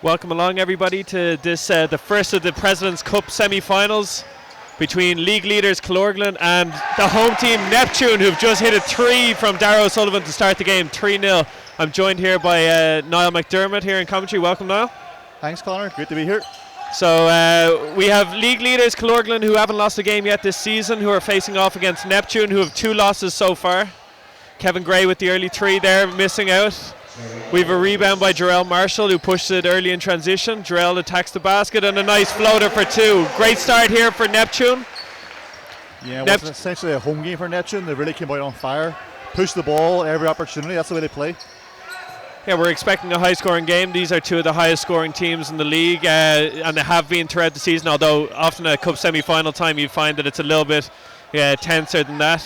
Welcome along, everybody, to this the first of the President's Cup semi-finals between league leaders Killorglin and the home team Neptune, who've just hit a 3 from Darragh O'Sullivan to start the game, 3-0. I'm joined here by Niall McDermott here in commentary. Welcome, Niall. Thanks, Connor. Great to be here. So we have league leaders Killorglin, who haven't lost a game yet this season, who are facing off against Neptune, who have 2 losses so far. Kevin Gray with the early 3 there, missing out. We have a rebound by Jarrell Marshall, who pushed it early in transition. Jarrell attacks the basket and a nice floater for 2. Great start here for Neptune. Yeah, it was essentially a home game for Neptune. They really came out on fire, pushed the ball every opportunity. That's the way they play. Yeah, we're expecting a high-scoring game. These are 2 of the highest-scoring teams in the league, and they have been throughout the season, although often at Cup semi-final time you find that it's a little bit tenser than that.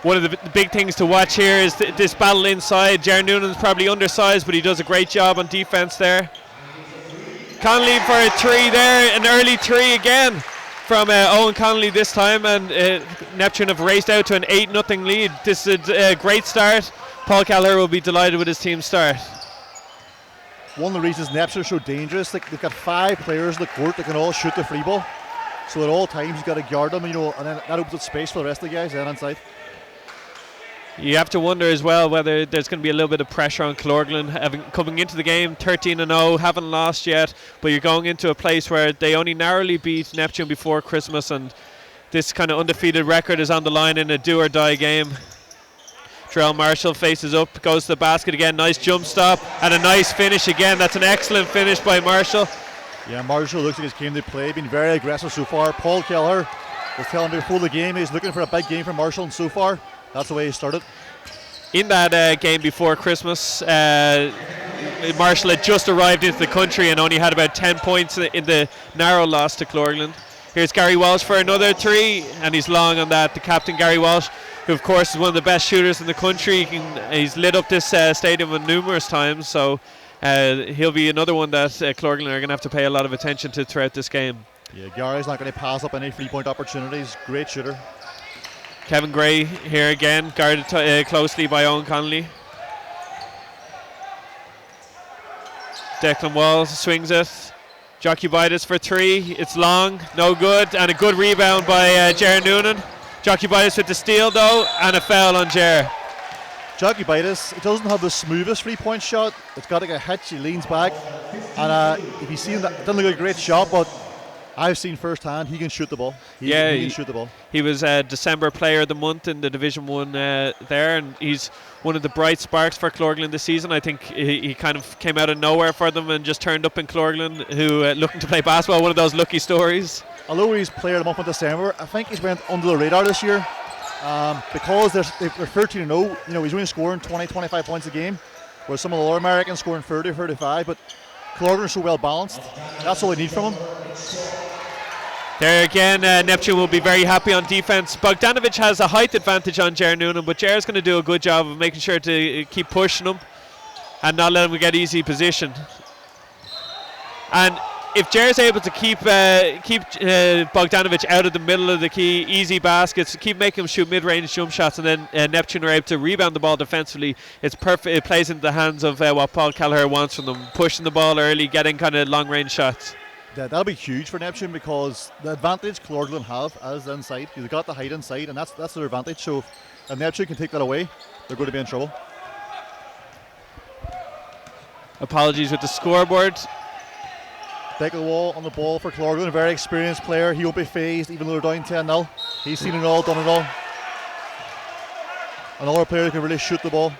One of the big things to watch here is this battle inside. Jaron Noonan's probably undersized, but he does a great job on defense there. Connolly for a 3 there, an early 3 again from Owen Connolly this time, and Neptune have raced out to an 8-0 lead. This is a great start. Paul Kelleher will be delighted with his team's start. One of the reasons Neptune are so dangerous, they've got 5 players in the court that can all shoot the free ball. So at all times you've got to guard them, and then that opens up space for the rest of the guys then inside. You have to wonder as well whether there's going to be a little bit of pressure on Killorglin coming into the game 13-0, haven't lost yet, but you're going into a place where they only narrowly beat Neptune before Christmas, and this kind of undefeated record is on the line in a do-or-die game. Jarrell Marshall faces up, goes to the basket again, nice jump stop and a nice finish again. That's an excellent finish by Marshall. Yeah, Marshall looks like his game to play, been very aggressive so far. Paul Kelleher was telling me before the game he's looking for a big game from Marshall, and so far that's the way he started. In that game before Christmas, Marshall had just arrived into the country and only had about 10 points in the narrow loss to Killorglin. Here's Gary Walsh for another 3, and he's long on that. The captain, Gary Walsh, who of course is one of the best shooters in the country. He's lit up this stadium numerous times, so he'll be another one that Killorglin are going to have to pay a lot of attention to throughout this game. Yeah, Gary's not going to pass up any 3-point opportunities. Great shooter. Kevin Gray here again, guarded closely by Owen Connolly. Declan Walls swings it. Jockey-Bitis for 3. It's long, no good, and a good rebound by Jaron Noonan. Jockey-Bitis with the steal though, and a foul on Jar. Jockey-Bitis, it doesn't have the smoothest 3-point shot. It's got like a hitch, he leans back, and if you see him, that doesn't look like a great shot, but I've seen firsthand he can shoot the ball. He can shoot the ball. He was December Player of the Month in the Division 1 there, and he's one of the bright sparks for Killorglin this season. I think he kind of came out of nowhere for them and just turned up in Killorglin, who looking to play basketball. One of those lucky stories. Although he's Player of the Month in December, I think he's went under the radar this year because they're 13-0. He's only scoring 20-25 points a game, where some of the other Americans scoring 30-35, but Killorglin is so well balanced. That's all they need from him. There again, Neptune will be very happy on defense. Bogdanovic has a height advantage on Jaron Noonan, but Jar's going to do a good job of making sure to keep pushing him and not let him get easy position. And if Jar's able to keep Bogdanovic out of the middle of the key, easy baskets, keep making him shoot mid-range jump shots, and then Neptune are able to rebound the ball defensively, it's perfect. It plays into the hands of what Paul Kelleher wants from them, pushing the ball early, getting kind of long-range shots. Yeah, that'll be huge for Neptune because the advantage Killorglin have as inside, they've got the height inside, and that's their advantage. So if Neptune can take that away, they're going to be in trouble. Apologies with the scoreboard. Declan on the ball for Killorglin, a very experienced player. He won't be phased even though they're down 10-0. He's seen it all, done it all. Another player who can really shoot the ball.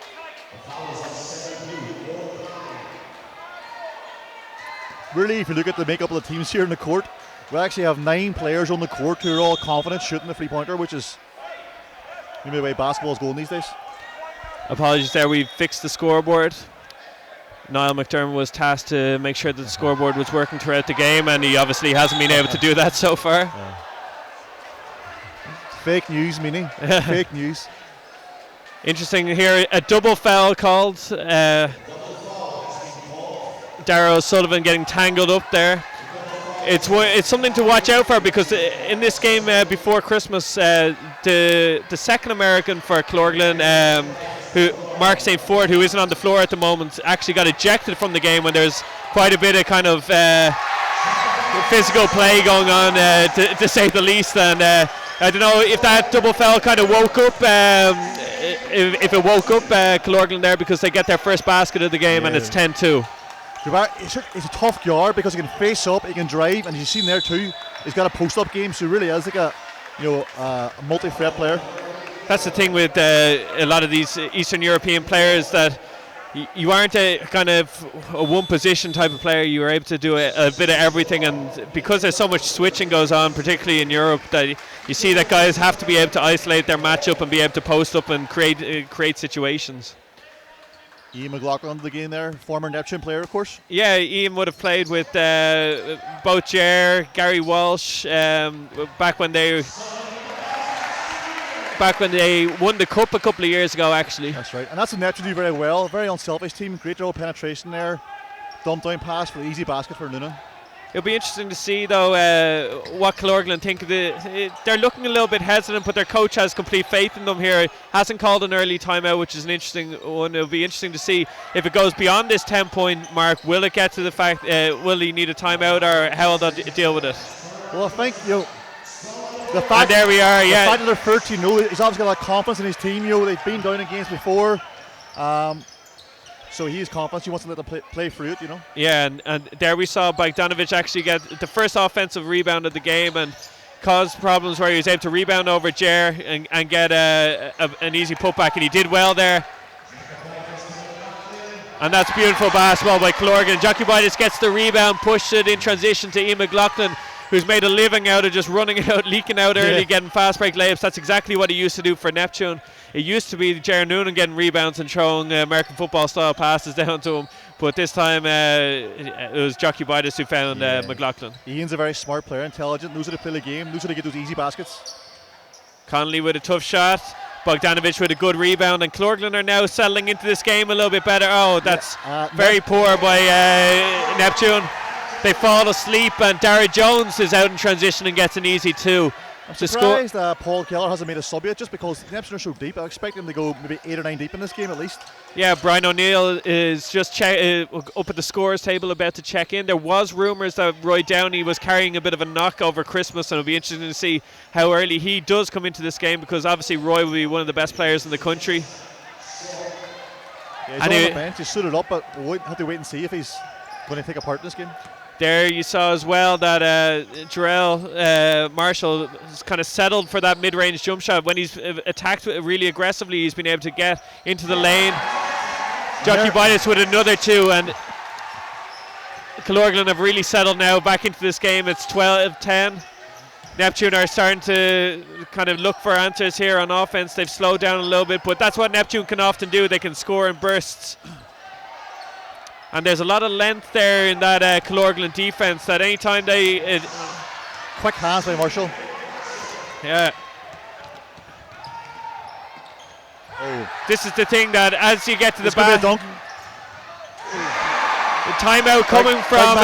Really, if you look at the makeup of the teams here in the court, we actually have 9 players on the court who are all confident shooting the 3-pointer, which is maybe the way basketball is going these days. Apologies there, we fixed the scoreboard. Niall McDermott was tasked to make sure that the scoreboard was working throughout the game, and he obviously hasn't been able to do that so far. Yeah. Fake news, meaning fake news. Interesting here, a double foul called. Darragh O'Sullivan getting tangled up there. It's something to watch out for because in this game before Christmas, the second American for Killorglin, who Mark St. Ford, who isn't on the floor at the moment, actually got ejected from the game when there's quite a bit of kind of physical play going on, to say the least. And I don't know if that double foul kind of woke up, if it woke up Killorglin there, because they get their first basket of the game, and it's 10-2. It's a tough guard because he can face up, he can drive, and as you've seen there too, he's got a post-up game, so he really is like a multi-threat player. That's the thing with a lot of these Eastern European players, that you aren't a kind of a one position type of player. You are able to do a bit of everything, and because there's so much switching goes on, particularly in Europe, that you see that guys have to be able to isolate their matchup and be able to post up and create situations. Ian McLaughlin on the game there, former Neptune player, of course. Yeah, Ian would have played with both Jer, Gary Walsh, back when they won the cup a couple of years ago, actually. That's right, and that's a Neptune do very well. Very unselfish team, great draw penetration there. Dump down pass for the easy basket for Noonan. It'll be interesting to see, though, what Killorglin think of it. They're looking a little bit hesitant, but their coach has complete faith in them here. Hasn't called an early timeout, which is an interesting one. It'll be interesting to see if it goes beyond this 10-point mark. Will it get to the fact, will he need a timeout, or how will they deal with it? Well, I think, the fact, and there we are, the fact that they're 13, he's obviously got a lot of confidence in his team. They've been down in games before. So he has confidence. He wants to let them play through it, Yeah, and there we saw Bogdanovic actually get the first offensive rebound of the game and cause problems where he was able to rebound over Jer and get an easy putback, and he did well there. And that's beautiful basketball by Killorglin. Jokibitis gets the rebound, pushed it in transition to Ian McLaughlin, who's made a living out of just running it out, leaking out early, getting fast break layups. That's exactly what he used to do for Neptune. It used to be Jaron Noonan getting rebounds and throwing American football style passes down to him, but this time it was Jokibitis who found McLaughlin. Ian's a very smart player, intelligent, knows how to play the game, knows how to get those easy baskets. Connolly with a tough shot, Bogdanovic with a good rebound, and Killorglin are now settling into this game a little bit better. Oh, that's very poor by Neptune. They fall asleep, and Dara Jones is out in transition and gets an easy 2. I'm surprised Paul Keller hasn't made a sub yet, just because Neptune are so deep. I expect him to go maybe 8 or 9 deep in this game at least. Yeah, Brian O'Neill is just up at the scores table about to check in. There was rumours that Roy Downey was carrying a bit of a knock over Christmas, and it'll be interesting to see how early he does come into this game, because obviously Roy will be one of the best players in the country. Yeah, he's on the bench, he's suited up, but we'll have to wait and see if he's going to take a part in this game. There you saw as well that Jarrell Marshall has kind of settled for that mid-range jump shot. When he's attacked really aggressively, he's been able to get into the lane. Jokibitis with another 2, and Killorglin have really settled now back into this game. It's 12-10. Neptune are starting to kind of look for answers here on offense. They've slowed down a little bit, but that's what Neptune can often do. They can score in bursts. And there's a lot of length there in that Killorglin defense, that anytime they... Quick hands by Marshall. Yeah. Oh. This is the thing, that as you get to the back... dunk. The timeout coming from...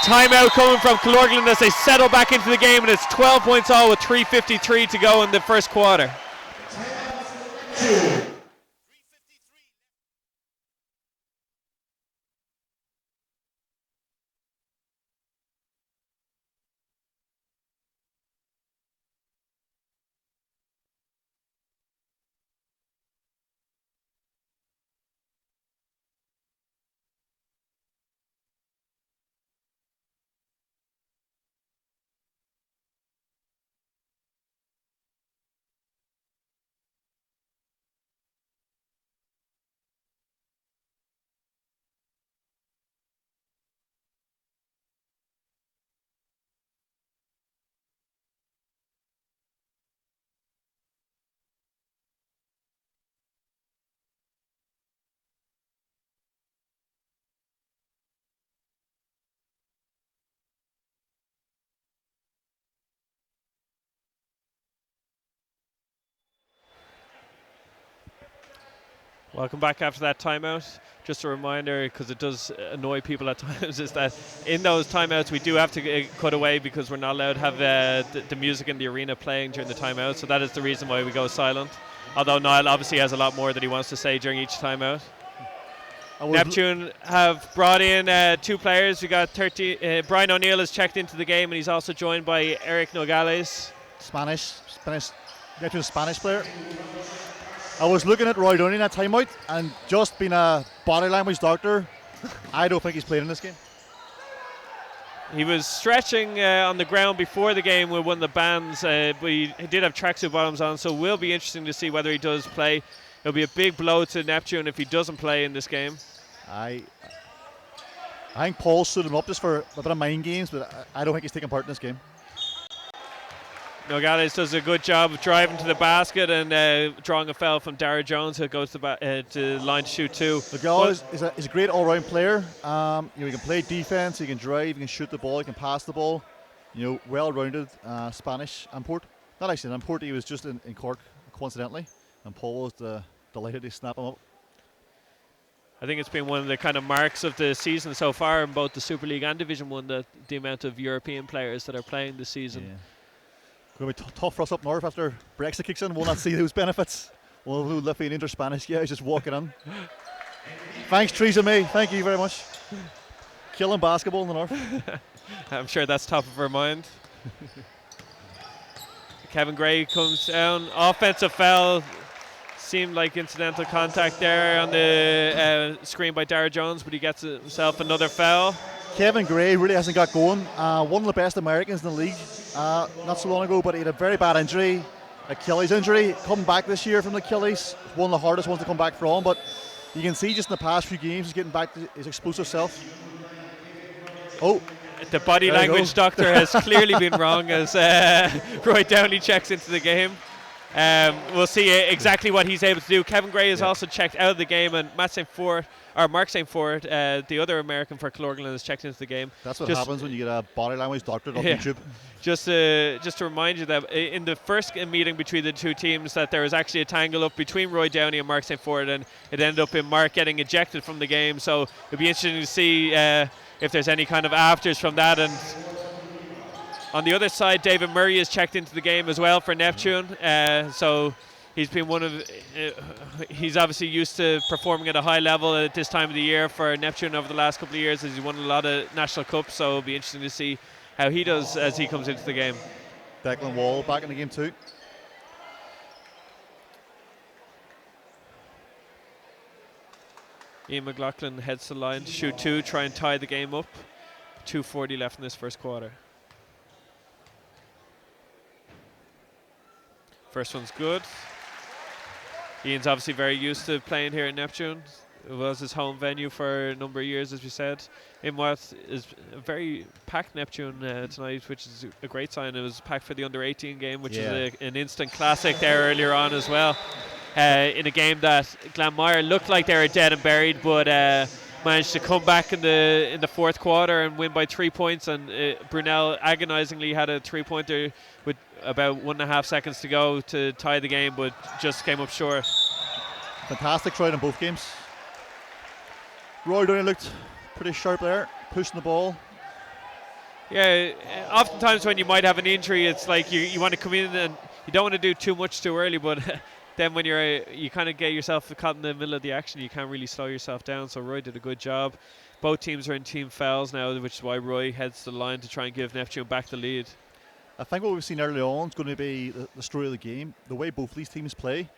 timeout coming from Killorglin as they settle back into the game, and it's 12 points all with 3:53 to go in the first quarter. Welcome back after that timeout. Just a reminder, because it does annoy people at times, is that in those timeouts we do have to cut away, because we're not allowed to have the music in the arena playing during the timeout. So that is the reason why we go silent. although Niall obviously has a lot more that he wants to say during each timeout. Neptune have brought in 2 players. We got Brian O'Neill has checked into the game, and he's also joined by Eric Nogales. Neptune's Spanish player. I was looking at Roy Downey in that timeout, and just being a body language doctor, I don't think he's played in this game. He was stretching on the ground before the game with one of the bands, but he did have tracksuit bottoms on, so it will be interesting to see whether he does play. It'll be a big blow to Neptune if he doesn't play in this game. I think Paul stood him up just for a bit of mind games, but I don't think he's taking part in this game. Nogales does a good job of driving to the basket and drawing a foul from Dara Jones, who goes to the line to shoot 2. Nogales is a great all-round player. He can play defense, he can drive, he can shoot the ball, he can pass the ball. Well-rounded Spanish import. Not actually an import, he was just in Cork, coincidentally, and Paul was delighted to snap him up. I think it's been one of the kind of marks of the season so far in both the Super League and Division 1, that the amount of European players that are playing this season. Yeah. Going to be tough for us up north after Brexit kicks in. We'll not see those benefits. We'll do Lithuanian inter-Spanish guys just walking in. Thanks, Theresa May. Thank you very much. Killing basketball in the north. I'm sure that's top of her mind. Kevin Gray comes down. Offensive foul. Seemed like incidental contact there on the screen by Dara Jones, but he gets himself another foul. Kevin Gray really hasn't got going. One of the best Americans in the league not so long ago, but he had a very bad injury, Achilles injury. Coming back this year from the Achilles, it's one of the hardest ones to come back from, but you can see just in the past few games he's getting back to his explosive self. Oh, the body language doctor has clearly been wrong as Roy Downey checks into the game. We'll see exactly what he's able to do. Kevin Gray is also checked out of the game, and Mark St. Ford, the other American for Killorglin, has checked into the game. That's what happens when you get a body language doctor on YouTube. Just to remind you that in the first meeting between the two teams, that there was actually a tangle up between Roy Downey and Mark St. Ford, and it ended up in Mark getting ejected from the game. So it'll be interesting to see if there's any kind of afters from that. And on the other side, David Murray has checked into the game as well for Neptune. So he's been he's obviously used to performing at a high level at this time of the year for Neptune over the last couple of years, as he's won a lot of national cups. So it'll be interesting to see how he does as he comes into the game. Declan Wall back in the game too. Ian McLaughlin heads to the line to shoot 2, try and tie the game up. 2:40 left in this first quarter. First one's good. Ian's obviously very used to playing here at Neptune. It was his home venue for a number of years, as we said, in what is a very packed Neptune tonight, which is a great sign. It was packed for the under-18 game, which is an instant classic there earlier on as well. In a game that Glanmire looked like they were dead and buried, but managed to come back in the fourth quarter and win by 3 points. And Brunel agonizingly had a 3-pointer with about 1.5 seconds to go to tie the game, but just came up short. Fantastic try in both games. Roy Downey looked pretty sharp there, pushing the ball. Yeah, oftentimes when you might have an injury, it's like you want to come in and you don't want to do too much too early, but then when you kind of get yourself caught in the middle of the action, you can't really slow yourself down. So Roy did a good job. Both teams are in team fouls now, which is why Roy heads to the line to try and give Neptune back the lead. I think what we've seen early on is going to be the story of the game. The way both these teams play,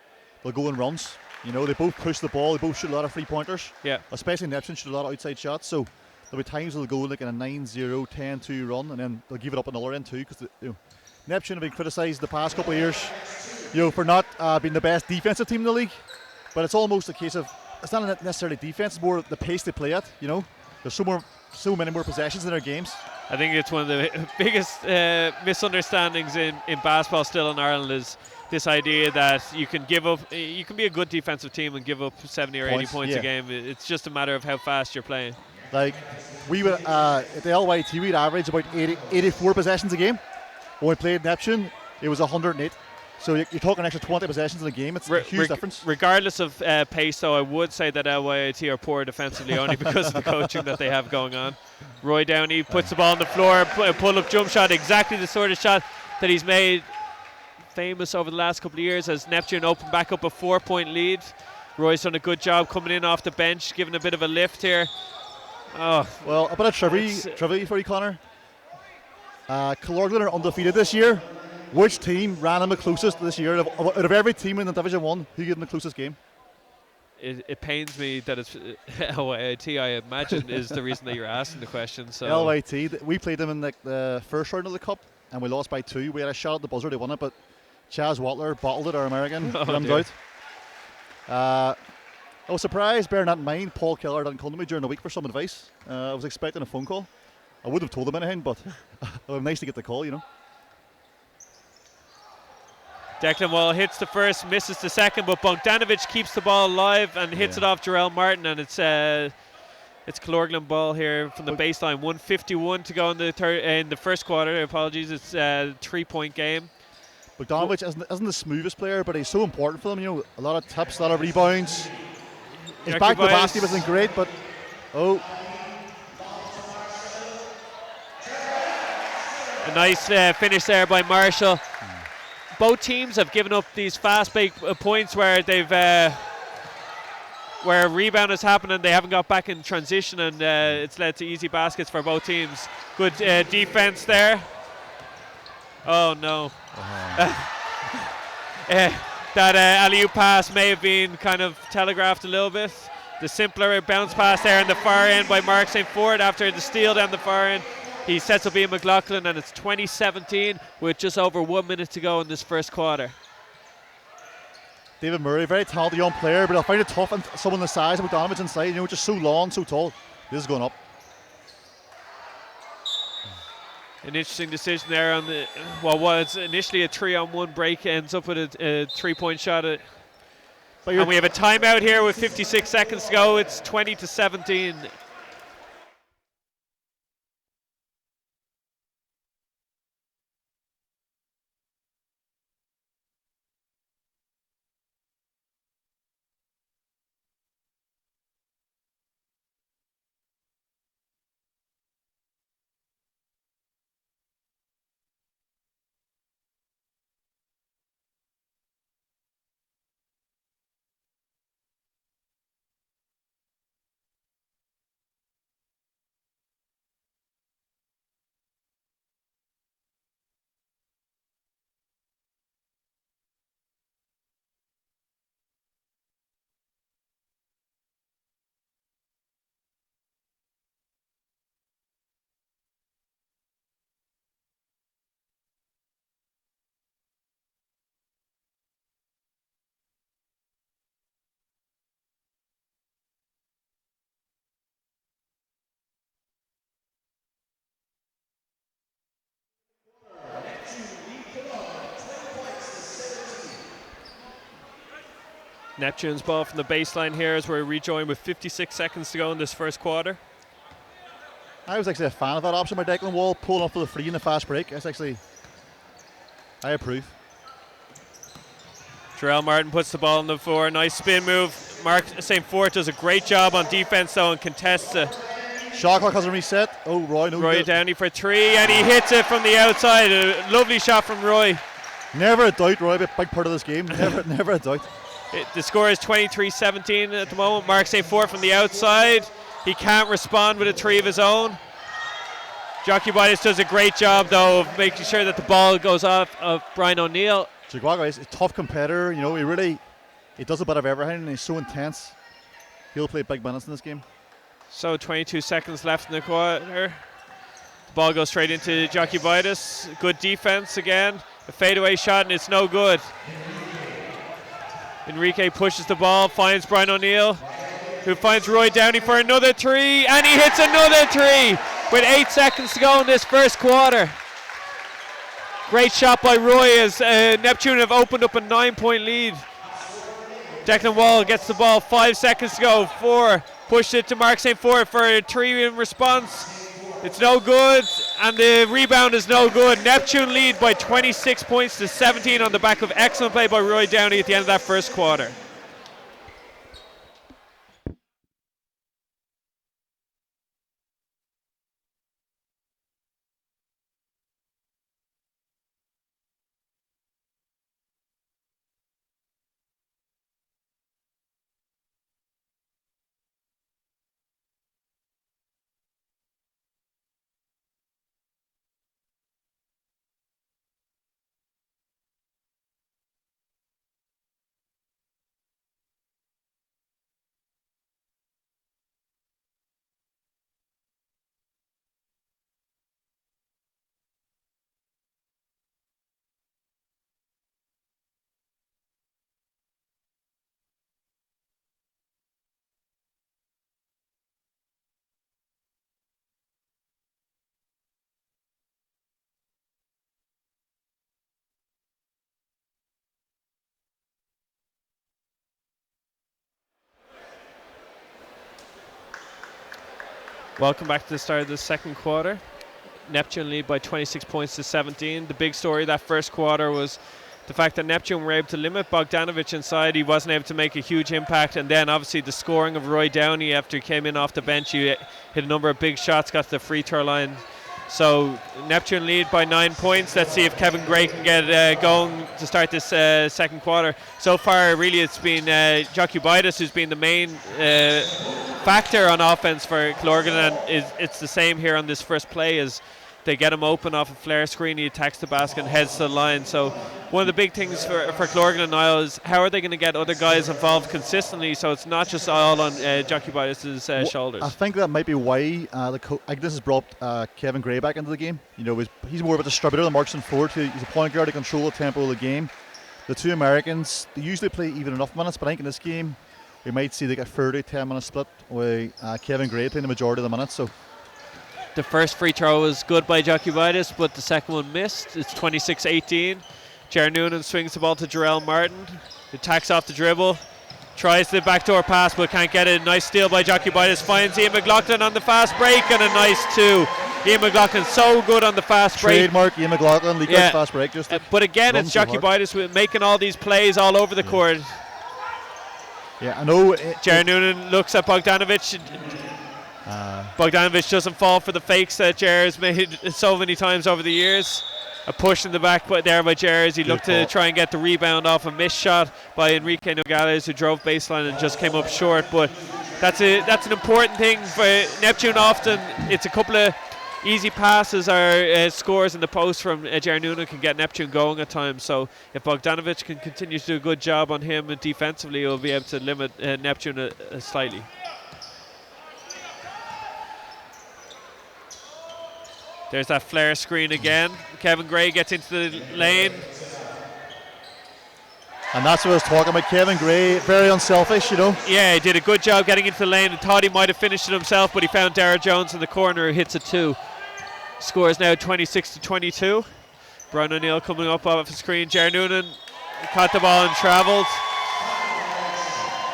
they'll go in runs. You know, they both push the ball, they both shoot a lot of 3-pointers. Yeah. Especially Neptune shoot a lot of outside shots. So there'll be times they'll go like in a 9-0, 10-2 run, and then they'll give it up on the other end too. Because Neptune have been criticised the past couple of years, for not being the best defensive team in the league. But it's almost a case of, it's not necessarily defense, it's more the pace they play at. There's so many more possessions in their games. I think it's one of the biggest misunderstandings in basketball still in Ireland is this idea that you can be a good defensive team and give up 70 or 80 points a game. It's just a matter of how fast you're playing. Like, we would, at the LYT, we'd average about 84 possessions a game. When we played Neptune, it was 108. So you're talking an extra 20 possessions in a game. It's a huge difference. Regardless of pace, though, I would say that LYT are poor defensively only because of the coaching that they have going on. Roy Downey puts the ball on the floor, pull-up jump shot, exactly the sort of shot that he's made famous over the last couple of years as Neptune opened back up a 4-point lead. Roy's done a good job coming in off the bench, giving a bit of a lift here. Oh, well, a bit of trivia for you, Connor. Killorglin are undefeated this year. Which team ran them the closest this year? Out of every team in the Division 1, who gave them the closest game? It pains me that it's LYT, I imagine, is the reason that you're asking the question. So LYT, we played them in the first round of the Cup, and we lost by 2. We had a shot at the buzzer, they won it, but Chaz Watler bottled it, our American, grimmed out. I was surprised, bearing that in mind, Paul Keller didn't come to me during the week for some advice. I was expecting a phone call. I would have told him anything, but it would be nice to get the call, you know. Declan Wall hits the first, misses the second, but Bogdanovic keeps the ball alive and hits it off Jarrell Martin, and it's Killorglin ball here from the baseline. 1:51 to go in the first quarter. Apologies, it's a 3-point game. Bogdanovic isn't the smoothest player, but he's so important for them. You know, a lot of tips, a lot of rebounds. His back to the basket wasn't great, but a nice finish there by Marshall. Both teams have given up these fast break points where they've where a rebound has happened and they haven't got back in transition, and it's led to easy baskets for both teams. Good defense there. Oh no. That alley-oop pass may have been kind of telegraphed a little bit. The simpler bounce pass there in the far end by Mark St. Ford after the steal down the far end. He sets up Ian McLaughlin, and it's 2017 with just over 1 minute to go in this first quarter. David Murray, very talented young player, but I find it tough and someone the size of Bogdanovic inside, you know, just so long, so tall. This is going up. An interesting decision there on the what was initially a 3-on-1 break, ends up with a 3-point shot. And we have a timeout here with 56 seconds to go. It's 20-17. Neptune's ball from the baseline here as we rejoin with 56 seconds to go in this first quarter. I was actually a fan of that option by Declan Wall, pulling up for the free in the fast break. I approve. Jarrell Martin puts the ball on the floor. Nice spin move. Mark St. Fort does a great job on defense though and contests it. Shot clock hasn't reset. Oh, Roy Downey for 3, and he hits it from the outside. A lovely shot from Roy. Never a doubt, Roy, a big part of this game. Never a doubt. The score is 23-17 at the moment. Mark St. Fort from the outside. He can't respond with a 3 of his own. Jockey-Bitis does a great job, though, of making sure that the ball goes off of Brian O'Neill. Chihuahua is a tough competitor. You know, he does a bit of everything, and he's so intense. He'll play big minutes in this game. So 22 seconds left in the quarter. The ball goes straight into Jockey-Bitis. Good defense again. A fadeaway shot, and it's no good. Enrique pushes the ball, finds Brian O'Neill, who finds Roy Downey for another 3, and he hits another 3 with 8 seconds to go in this first quarter. Great shot by Roy as Neptune have opened up a 9-point lead. Declan Wall gets the ball, 5 seconds to go. 4, pushed it to Mark St. Fort for a 3 in response. It's no good, and the rebound is no good. Neptune lead by 26 points to 17 on the back of excellent play by Roy Downey at the end of that first quarter. Welcome back to the start of the second quarter. Neptune lead by 26 points to 17. The big story that first quarter was the fact that Neptune were able to limit Bogdanovic inside. He wasn't able to make a huge impact, and then obviously the scoring of Roy Downey after he came in off the bench. He hit a number of big shots, got to the free throw line. So Neptune lead by 9 points. Let's see if Kevin Gray can get going to start this second quarter. So far, really, it's been Jokubaitis who's been the main factor on offense for Killorglin, and it's the same here on this first play as they get him open off a flare screen. He attacks the basket and heads to the line. So one of the big things for Killorglin now is how are they going to get other guys involved consistently, so it's not just all on Jokubaitis' shoulders. I think that might be why this has brought Kevin Gray back into the game. You know, he's more of a distributor than Markson Ford. He's a point guard to control the tempo of the game. The two Americans, they usually play even enough minutes, but I think in this game we might see they get 30-10 minute split with Kevin Gray playing the majority of the minutes. So the first free throw was good by Jokubaitis, but the second one missed. It's 26-18. Jared Noonan swings the ball to Jarrell Martin. Attacks off the dribble. Tries the backdoor pass, but can't get it. Nice steal by Jokubaitis. Finds Ian McLaughlin on the fast break, and a nice two. Ian McLaughlin so good on the fast break. Trademark Ian McLaughlin, fast break. But again, it's Jokubaitis making all these plays all over the court. Yeah, I know. Jared Noonan looks at Bogdanovic. Bogdanovic doesn't fall for the fakes that Jared's made so many times over the years. A push in the back there by Jared. He looked to try and get the rebound off a missed shot by Enrique Nogales, who drove baseline and just came up short. But that's an important thing for Neptune. Often it's a couple of easy passes or scores in the post from Jared Noonan can get Neptune going at times. So if Bogdanovic can continue to do a good job on him defensively, he'll be able to limit Neptune slightly. There's that flare screen again. Kevin Gray gets into the lane. And that's what I was talking about. Kevin Gray, very unselfish, you know. Yeah, he did a good job getting into the lane and thought he might have finished it himself, but he found Dara Jones in the corner who hits a two. Score is now 26-22. Brian O'Neill coming up off the screen. Jared Noonan caught the ball and travelled.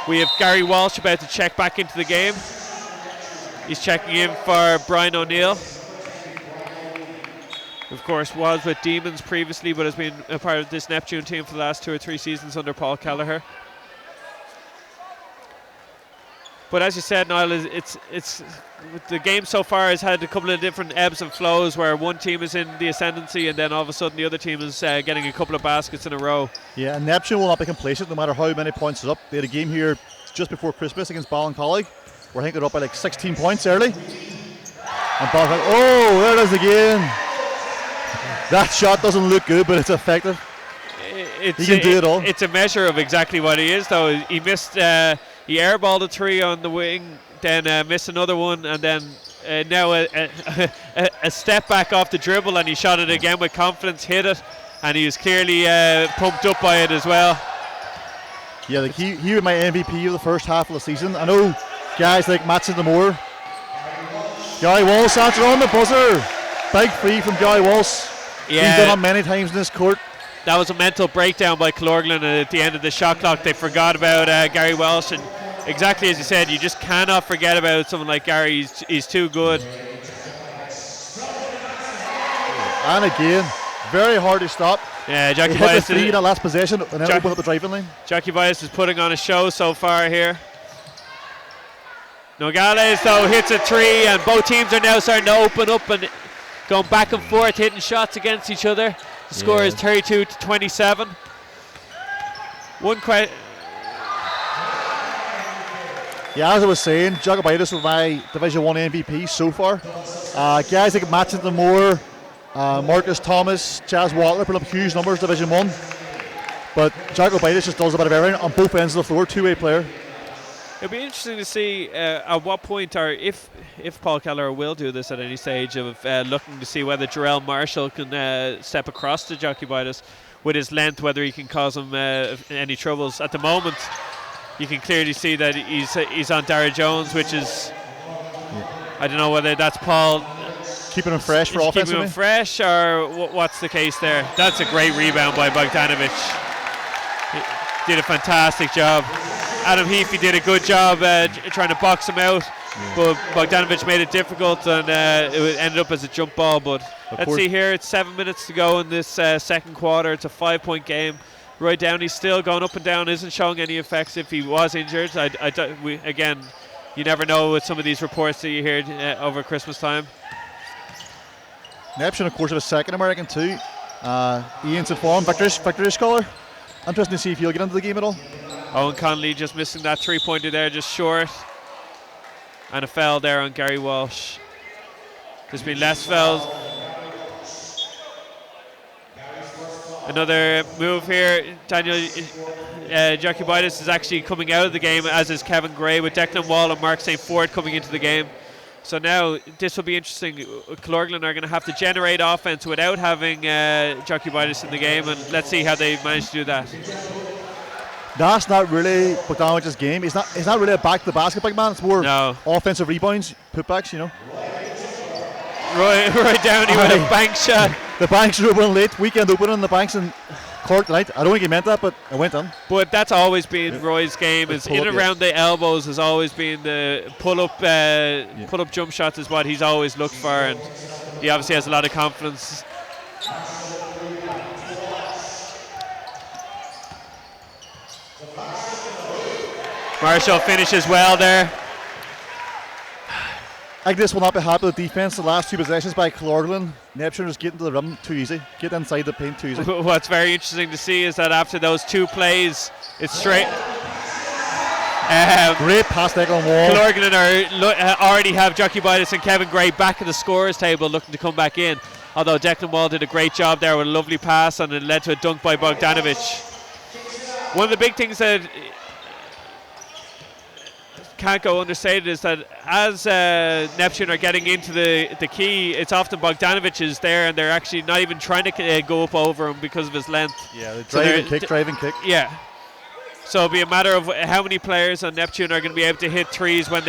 We have Gary Walsh about to check back into the game. He's checking in for Brian O'Neill. Of course, was with Demons previously, but has been a part of this Neptune team for the last 2 or 3 seasons under Paul Kelleher. But as you said, Niall, it's the game so far has had a couple of different ebbs and flows where one team is in the ascendancy and then all of a sudden the other team is getting a couple of baskets in a row. Yeah, and Neptune will not be complacent no matter how many points is up. They had a game here just before Christmas against Ballincollig where I think they're up by like 16 points early. And Ballincollig, oh, there it is again. That shot doesn't look good, but it's effective. He can do it all. It's a measure of exactly what he is, though. He missed, he airballed a three on the wing, then missed another one, and then now a step back off the dribble, and he shot it again with confidence, hit it, and he was clearly pumped up by it as well. Yeah, like he was my MVP of the first half of the season. I know guys like Matson Moore. Guy Walsh answered on the buzzer. Big free from Guy Walsh. Yeah. He's done it many times in this court. That was a mental breakdown by Killorglin, and at the end of the shot clock they forgot about Gary Welsh, and exactly as you said, you just cannot forget about someone like Gary. He's too good. And again, very hard to stop. Yeah, Jackie Bias hit the that last possession and then opened up the driving lane. Jackie Bias is putting on a show so far here. Nogales though hits a three, and both teams are now starting to open up and going back and forth, hitting shots against each other. The score is 32-27. One question. Yeah, as I was saying, Jokubaitis was my Division 1 MVP so far. Guys like Matson Moore, Marcus Thomas, Chaz Watler put up huge numbers Division 1. But Jokubaitis just does a bit of everything on both ends of the floor, two-way player. It'll be interesting to see at what point, or if Paul Kelleher will do this at any stage, of looking to see whether Jarrell Marshall can step across to Jokubaitis with his length, whether he can cause him any troubles. At the moment, you can clearly see that he's on Dara Jones, which is, I don't know whether that's Paul keeping him fresh for offense. Keeping him fresh, or what's the case there? That's a great rebound by Bogdanovic. He did a fantastic job. Adam Heafy did a good job trying to box him out. but Bogdanovic made it difficult, and it ended up as a jump ball. But let's see here, it's 7 minutes to go in this second quarter. It's a 5-point game. Roy Downey's still going up and down, isn't showing any effects. If he was injured, again, you never know with some of these reports that you hear over Christmas time. Neptune, of course, have a second American too. Ian's informed, victory scholar. Interesting to see if he'll get into the game at all. Owen Conley just missing that three-pointer there, just short. And a foul there on Gary Walsh. There's been less fouls. Another move here. Daniel Jokubaitis is actually coming out of the game, as is Kevin Gray, with Declan Wall and Mark St. Ford coming into the game. So now this will be interesting. Killorglin are going to have to generate offense without having Jokubaitis in the game, and let's see how they manage to do that. That's not really Bogdanovic's game. He's not really a back-to-the-basket big man. It's more offensive rebounds, putbacks, you know. Roy Downey with a bank shot. The Banks are opening late. Weekend opening on the Banks in court tonight. I don't think he meant that, but it went on. But that's always been Roy's game. Is in and around the elbows has always been the pull-up jump shots is what he's always looked for, and he obviously has a lot of confidence. Marshall finishes well there. I think this will not be happy with defense. The last two possessions by Killorglin, Neptune was getting to the rim too easy. Get inside the paint too easy. What's very interesting to see is that after those two plays, it's straight. Great pass Declan Wall. Killorglin already have Jokubaitis and Kevin Gray back at the scorers table looking to come back in. Although Declan Wall did a great job there with a lovely pass, and it led to a dunk by Bogdanovic. One of the big things that can't go understated is that as Neptune are getting into the key, it's often Bogdanovic is there, and they're actually not even trying to go up over him because of his length. Yeah, the driving kick. Yeah. So it'll be a matter of how many players on Neptune are going to be able to hit threes when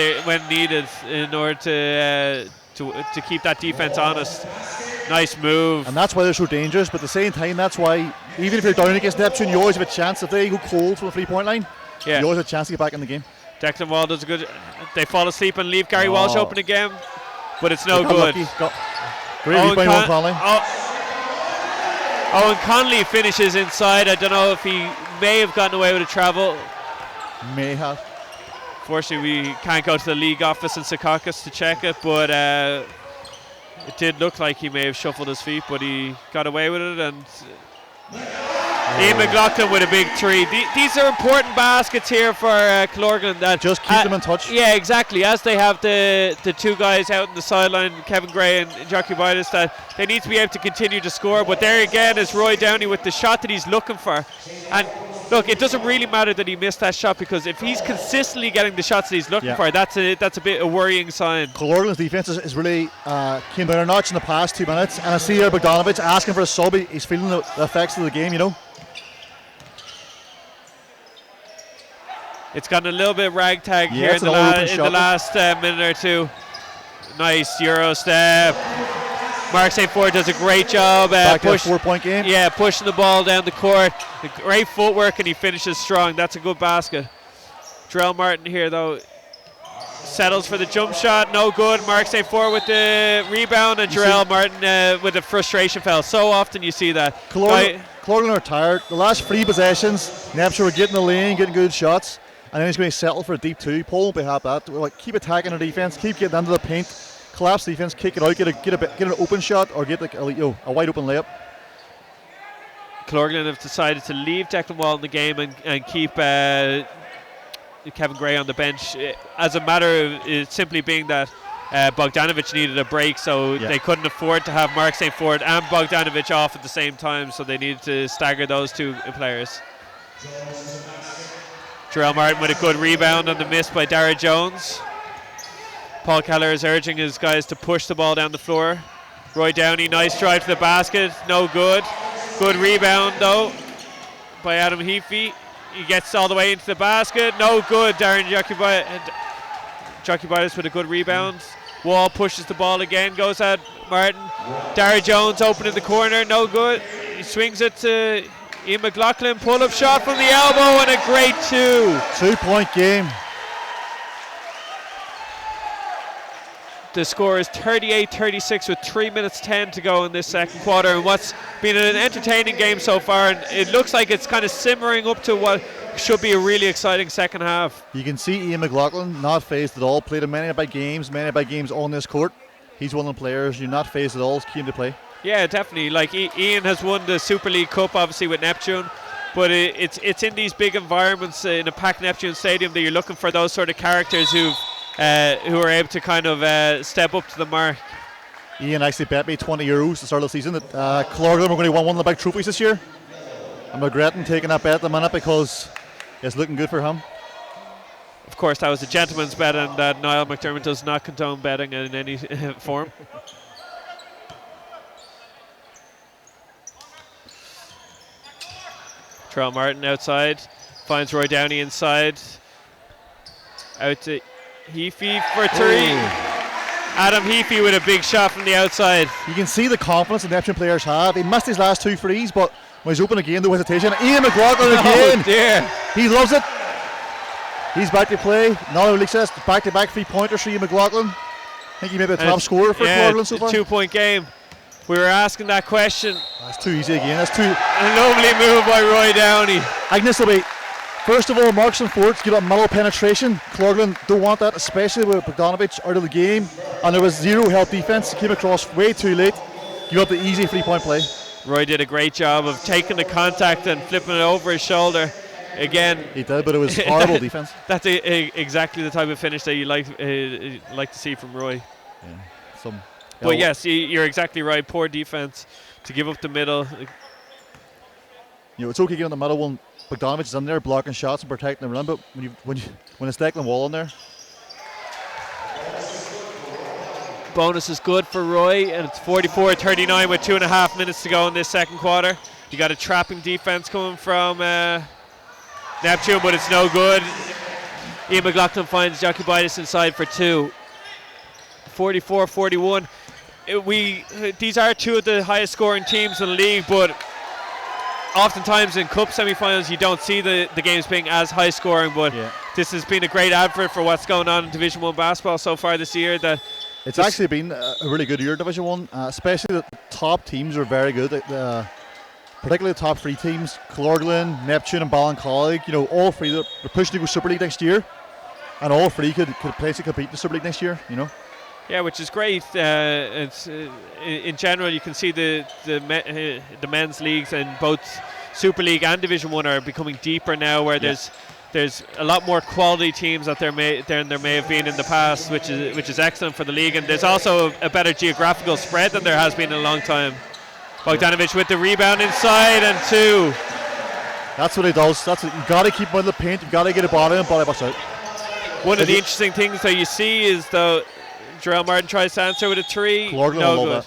needed in order to keep that defense honest. Nice move. And that's why they're so dangerous, but at the same time, that's why even if you're down against Neptune, you always have a chance. If they go cold from the 3-point line, you always have a chance to get back in the game. Declan Wall does a good. They fall asleep and leave Gary Walsh open again, but it's no good. Great Owen Conley. Owen Conley finishes inside. I don't know if he may have gotten away with a travel. May have. Fortunately, we can't go to the league office in Secaucus to check it, but it did look like he may have shuffled his feet, but he got away with it. And Ian McLaughlin with a big three. These are important baskets here for Killorglin. That just keep them in touch. Yeah, exactly. As they have the two guys out on the sideline, Kevin Gray and Jokubaitis, that they need to be able to continue to score. But there again is Roy Downey with the shot that he's looking for. And look, it doesn't really matter that he missed that shot, because if he's consistently getting the shots that he's looking for, that's a bit a worrying sign. Killorglin's defense is really came down a notch in the past 2 minutes, and I see here Bogdanovic asking for a sub. He's feeling the effects of the game, you know. It's gotten a little bit ragtag here in the last minute or two. Nice Euro step. Mark St. Ford does a great job. Back to a 4-point game. Yeah, pushing the ball down the court. Great footwork, and he finishes strong. That's a good basket. Drell Martin here, though, settles for the jump shot. No good. Mark St. Ford with the rebound, and Drell Martin with a frustration foul. So often you see that. Killorglin are tired. The last 3 possessions, Neptune were getting the lane, getting good shots, and then he's going to settle for a deep 2. Paul won't be happy with that. We're like, keep attacking the defense, keep getting into the paint, collapse defense, kick it out, get an open shot, or get like a wide open layup. Killorglin have decided to leave Declan Wall in the game and keep Kevin Gray on the bench, as a matter of it simply being that Bogdanovic needed a break, so they couldn't afford to have Mark St. Ford and Bogdanovic off at the same time, so they needed to stagger those 2 players. Jarrell Martin with a good rebound on the miss by Dara Jones. Paul Keller is urging his guys to push the ball down the floor. Roy Downey, nice drive to the basket, no good. Good rebound though by Adam Heafy. He gets all the way into the basket, no good. Darren Jokubaitis with a good rebound. Wall pushes the ball again, goes at Martin. Dara Jones open in the corner, no good. He swings it to Ian McLaughlin, pull-up shot from the elbow, and a great 2. 2-point game. The score is 38-36 with 3 minutes 10 to go in this second quarter, and what's been an entertaining game so far, and it looks like it's kind of simmering up to what should be a really exciting second half. You can see Ian McLaughlin not phased at all. Played in many big games on this court. He's one of the players you're not phased at all. Keen to play. Yeah, definitely. Like Ian has won the Super League Cup, obviously with Neptune, but it's in these big environments in a packed Neptune stadium that you're looking for those sort of characters who are able to kind of step up to the mark. Ian actually bet me €20 at the start of the season that Killorglin were going to win one of the big trophies this year. I'm regretting taking that bet at the minute because it's looking good for him. Of course, that was a gentleman's bet, and Niall McDermott does not condone betting in any form. Terrell Martin outside, finds Roy Downey inside. Out to Heafy for three. Adam Heafy with a big shot from the outside. You can see the confidence the Neptune players have. He missed his last 2 threes, but when he's open again, no hesitation. Ian McLaughlin again. Oh dear. He loves it. He's back to play. Now League says back-to-back 3-pointers for Ian McLaughlin. I think he may be the top scorer for Killorglin so far. 2-point game. We were asking that question. That's too easy again. That's too. A lovely move by Roy Downey. I think this will be, first of all, marks and forwards, get up middle penetration. Killorglin don't want that, especially with Bogdanovich out of the game. And there was zero help defense. Came across way too late. Give up the easy 3-point play. Roy did a great job of taking the contact and flipping it over his shoulder. Again, he did, but it was horrible defense. That's exactly the type of finish that you like to see from Roy. Yeah, but yes, you're exactly right. Poor defense to give up the middle. You know, it's okay getting in the middle when Bogdanovich is in there blocking shots and protecting the rim, but when it's Declan Wall in there. Bonus is good for Roy, and it's 44-39 with 2.5 minutes to go in this second quarter. You got a trapping defense coming from Neptune, but it's no good. Ian McLaughlin finds Jokubaitis inside for 2. 44-41. These are 2 of the highest scoring teams in the league, but oftentimes in cup semi-finals you don't see the games being as high scoring, but this has been a great advert for what's going on in Division 1 basketball so far this year. It's actually been a really good year in Division 1, especially the top teams are very good. Particularly the top 3 teams, Killorglin, Neptune and Ballincollig, you know, all 3 they're pushing to go Super League next year, and all 3 could basically compete in the Super League next year, you know. Yeah, which is great. It's in general you can see the men's leagues and both Super League and Division 1 are becoming deeper now, where there's a lot more quality teams than there may have been in the past, which is excellent for the league, and there's also a better geographical spread than there has been in a long time. Bogdanovich with the rebound inside and 2. That's what he does. You've got to keep him in the paint. You've got to get a ball in and ball box out. One of the interesting things that you see is though Jarrell Martin tries to answer with a 3. No good.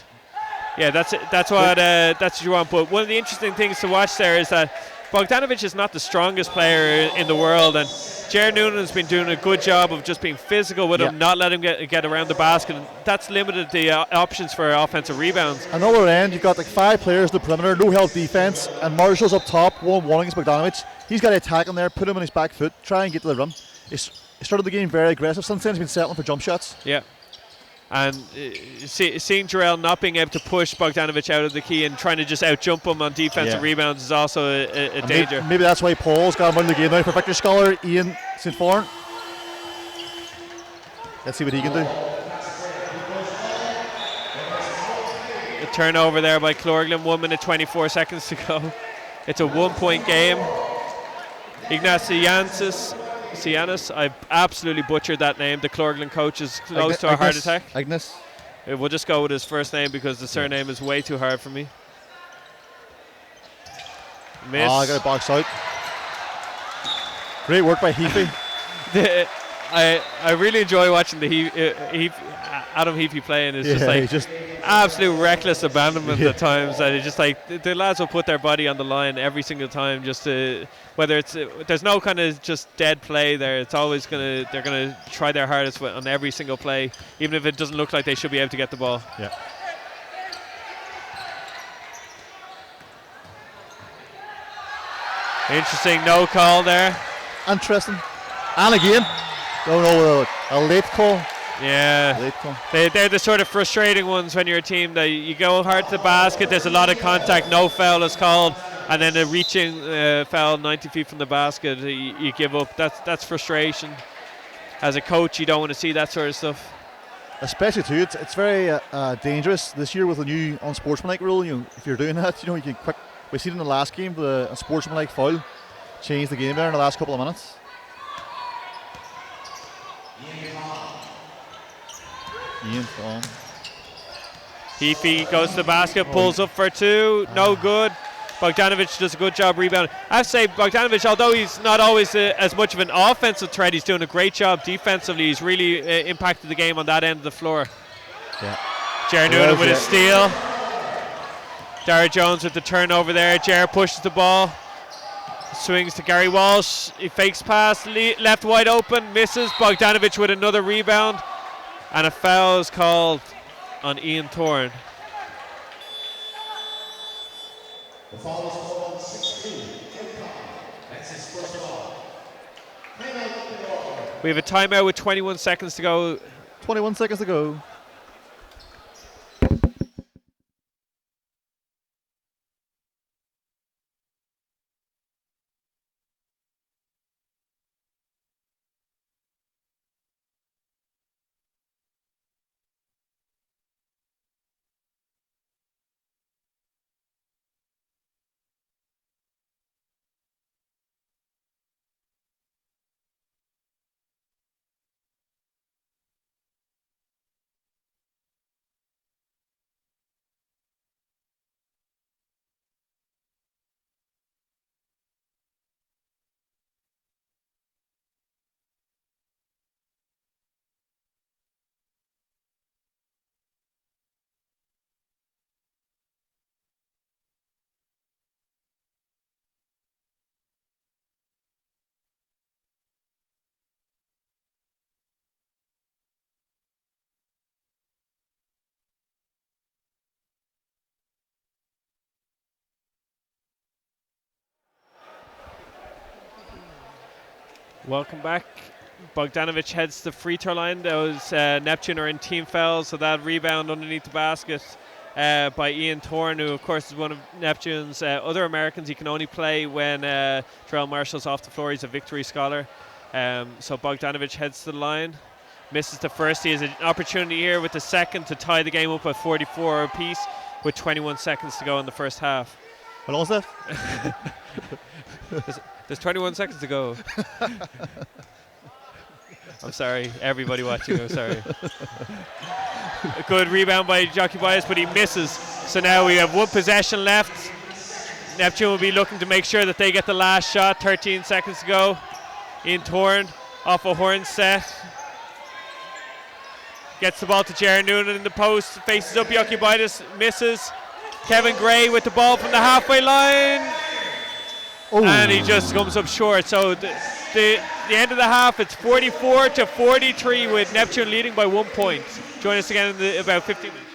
Yeah, that's what you want. But one of the interesting things to watch there is that Bogdanovich is not the strongest player in the world, and Jared Noonan's been doing a good job of just being physical with him, not letting him get around the basket, and that's limited the options for offensive rebounds. Another end, you've got like 5 players in the perimeter, no help defense, and Marshall's up top, 1-1 against Bogdanovich. He's got to attack him there, put him on his back foot, try and get to the rim. He started the game very aggressive. Since then, he's been settling for jump shots. Yeah. And seeing Jarrell not being able to push Bogdanovich out of the key and trying to just out-jump him on defensive rebounds is also a danger. Maybe that's why Paul's got him out of the game now for Victor Scholar, Ian St. Florent. Let's see what he can do. A turnover there by Killorglin, 1 minute 24 seconds to go. It's a 1-point game. Sianis, I absolutely butchered that name. The Killorglin coach is close to a heart attack. Agnes. We'll just go with his first name because the surname is way too hard for me. Miss. I got a box out. Great work by Heafy. I really enjoy watching Adam Heafy playing. It's just absolute reckless abandonment at times. And it's just like the lads will put their body on the line every single time, just to, whether it's there's no kind of just dead play there. It's always they're gonna try their hardest on every single play, even if it doesn't look like they should be able to get the ball. Yeah. Interesting no call there. Interesting. And again, don't know a late call. Yeah, late one. they're the sort of frustrating ones when you're a team that you go hard to the basket, there's a lot of contact, no foul is called, and then a reaching foul 90 feet from the basket, you give up. That's frustration. As a coach, you don't want to see that sort of stuff. Especially too, it's very dangerous this year with the new unsportsmanlike rule. If you're doing that, you can quick. We seen in the last game the unsportsmanlike foul changed the game there in the last couple of minutes. Ian Thom. Heafy goes to the basket, pulls up for two, no good. Bogdanovic does a good job rebounding. I have to say, Bogdanovic, although he's not always as much of an offensive threat, he's doing a great job defensively. He's really impacted the game on that end of the floor. Yeah. Jared Noonan with a steal. Dara Jones with the turnover there. Jared pushes the ball. Swings to Gary Walsh. He fakes pass, left wide open, misses. Bogdanovic with another rebound. And a foul is called on Ian Thorne. The foul is called on 16. That's his first foul. We have a timeout with 21 seconds to go. 21 seconds to go. Welcome back. Bogdanovic heads to the free throw line. Those Neptune are in team fouls, so that rebound underneath the basket by Ian Thorne, who of course is one of Neptune's other Americans. He can only play when Terrell Marshall's off the floor. He's a Victory Scholar. So Bogdanovic heads to the line, misses the first. He has an opportunity here with the second to tie the game up at 44 apiece with 21 seconds to go in the first half. How long is that? There's 21 seconds to go. I'm sorry, everybody watching, I'm sorry. A good rebound by Jockey Bias, but he misses. So now we have one possession left. Neptune will be looking to make sure that they get the last shot. 13 seconds to go. Ian Thorne off a horn set. Gets the ball to Jared Noonan in the post. Faces up, Jockey Bias misses. Kevin Gray with the ball from the halfway line. Oh. And he just comes up short. So the end of the half, it's 44-43 with Neptune leading by 1 point. Join us again in about 15 minutes.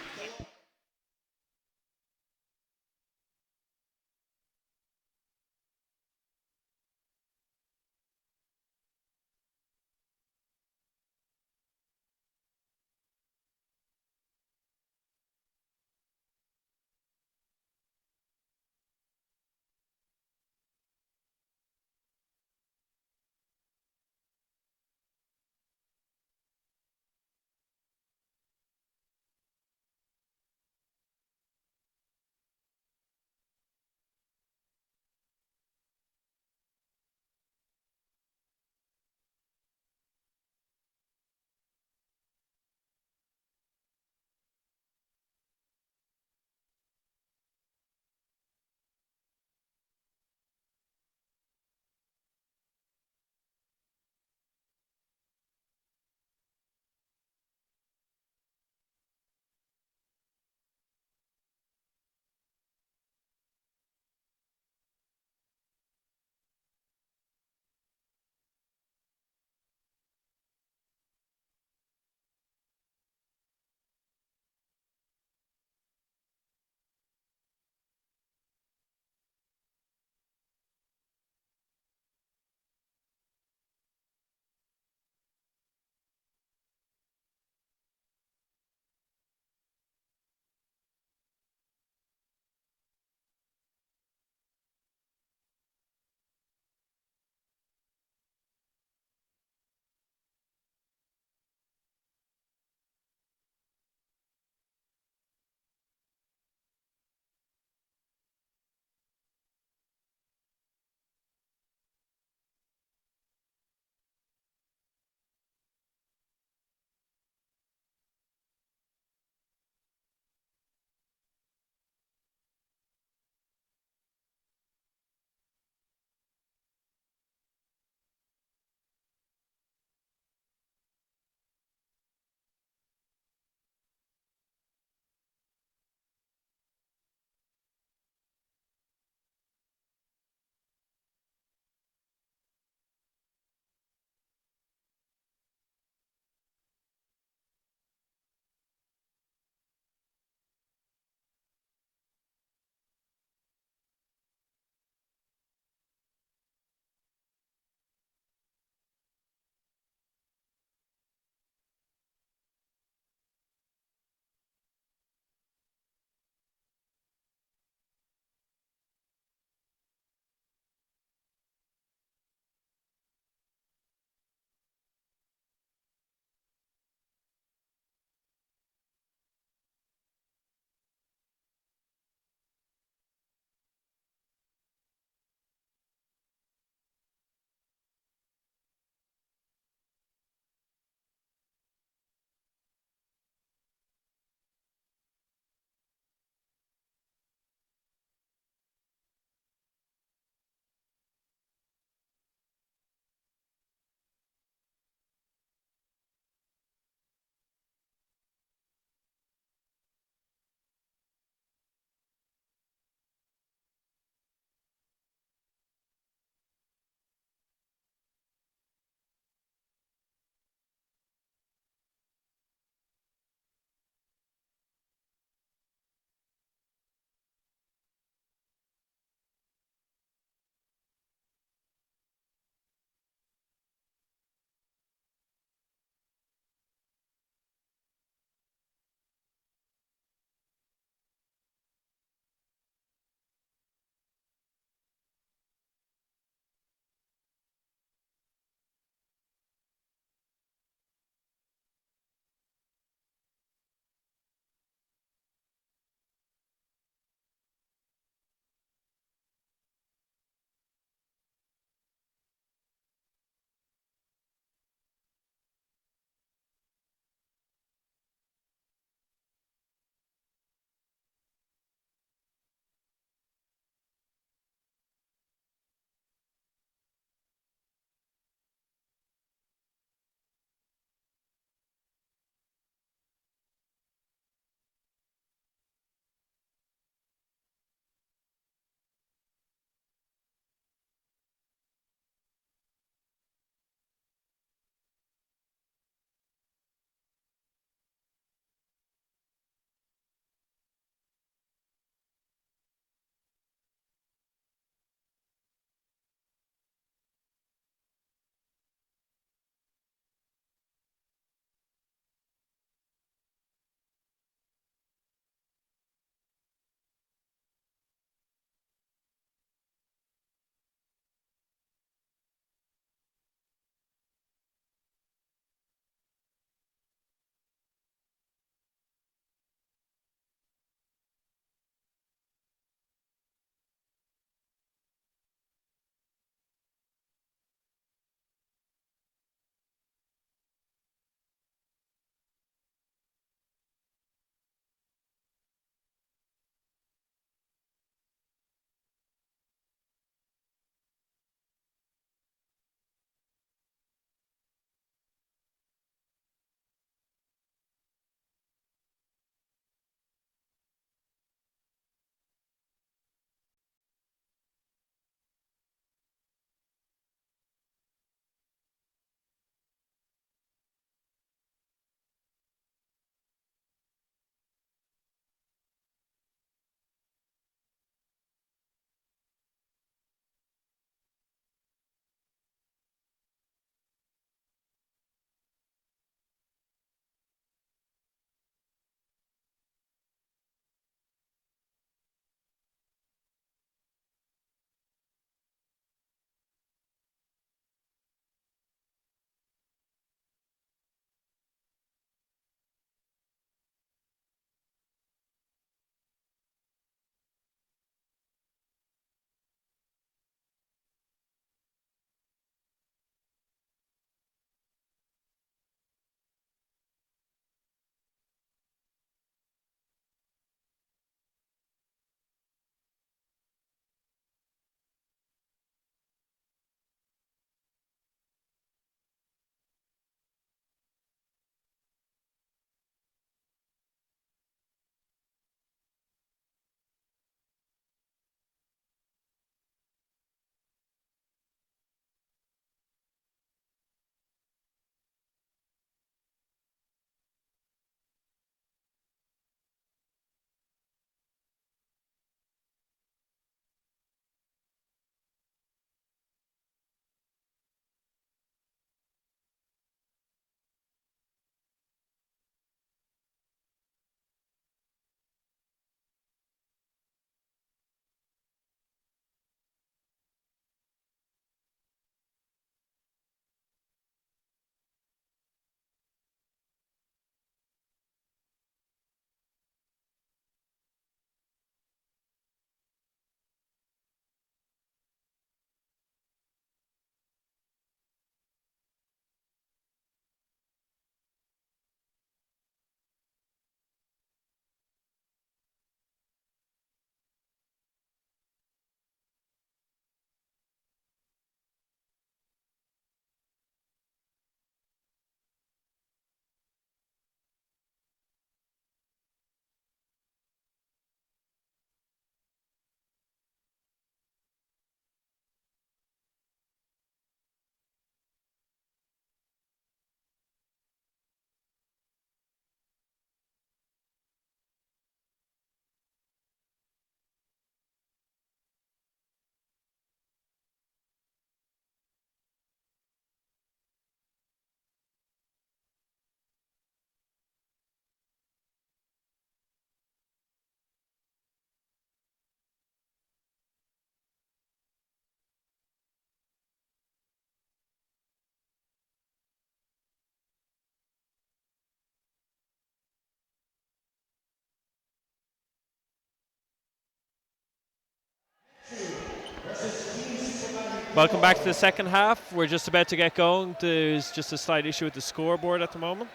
Welcome back to the second half. We're just about to get going. There's just a slight issue with the scoreboard at the moment.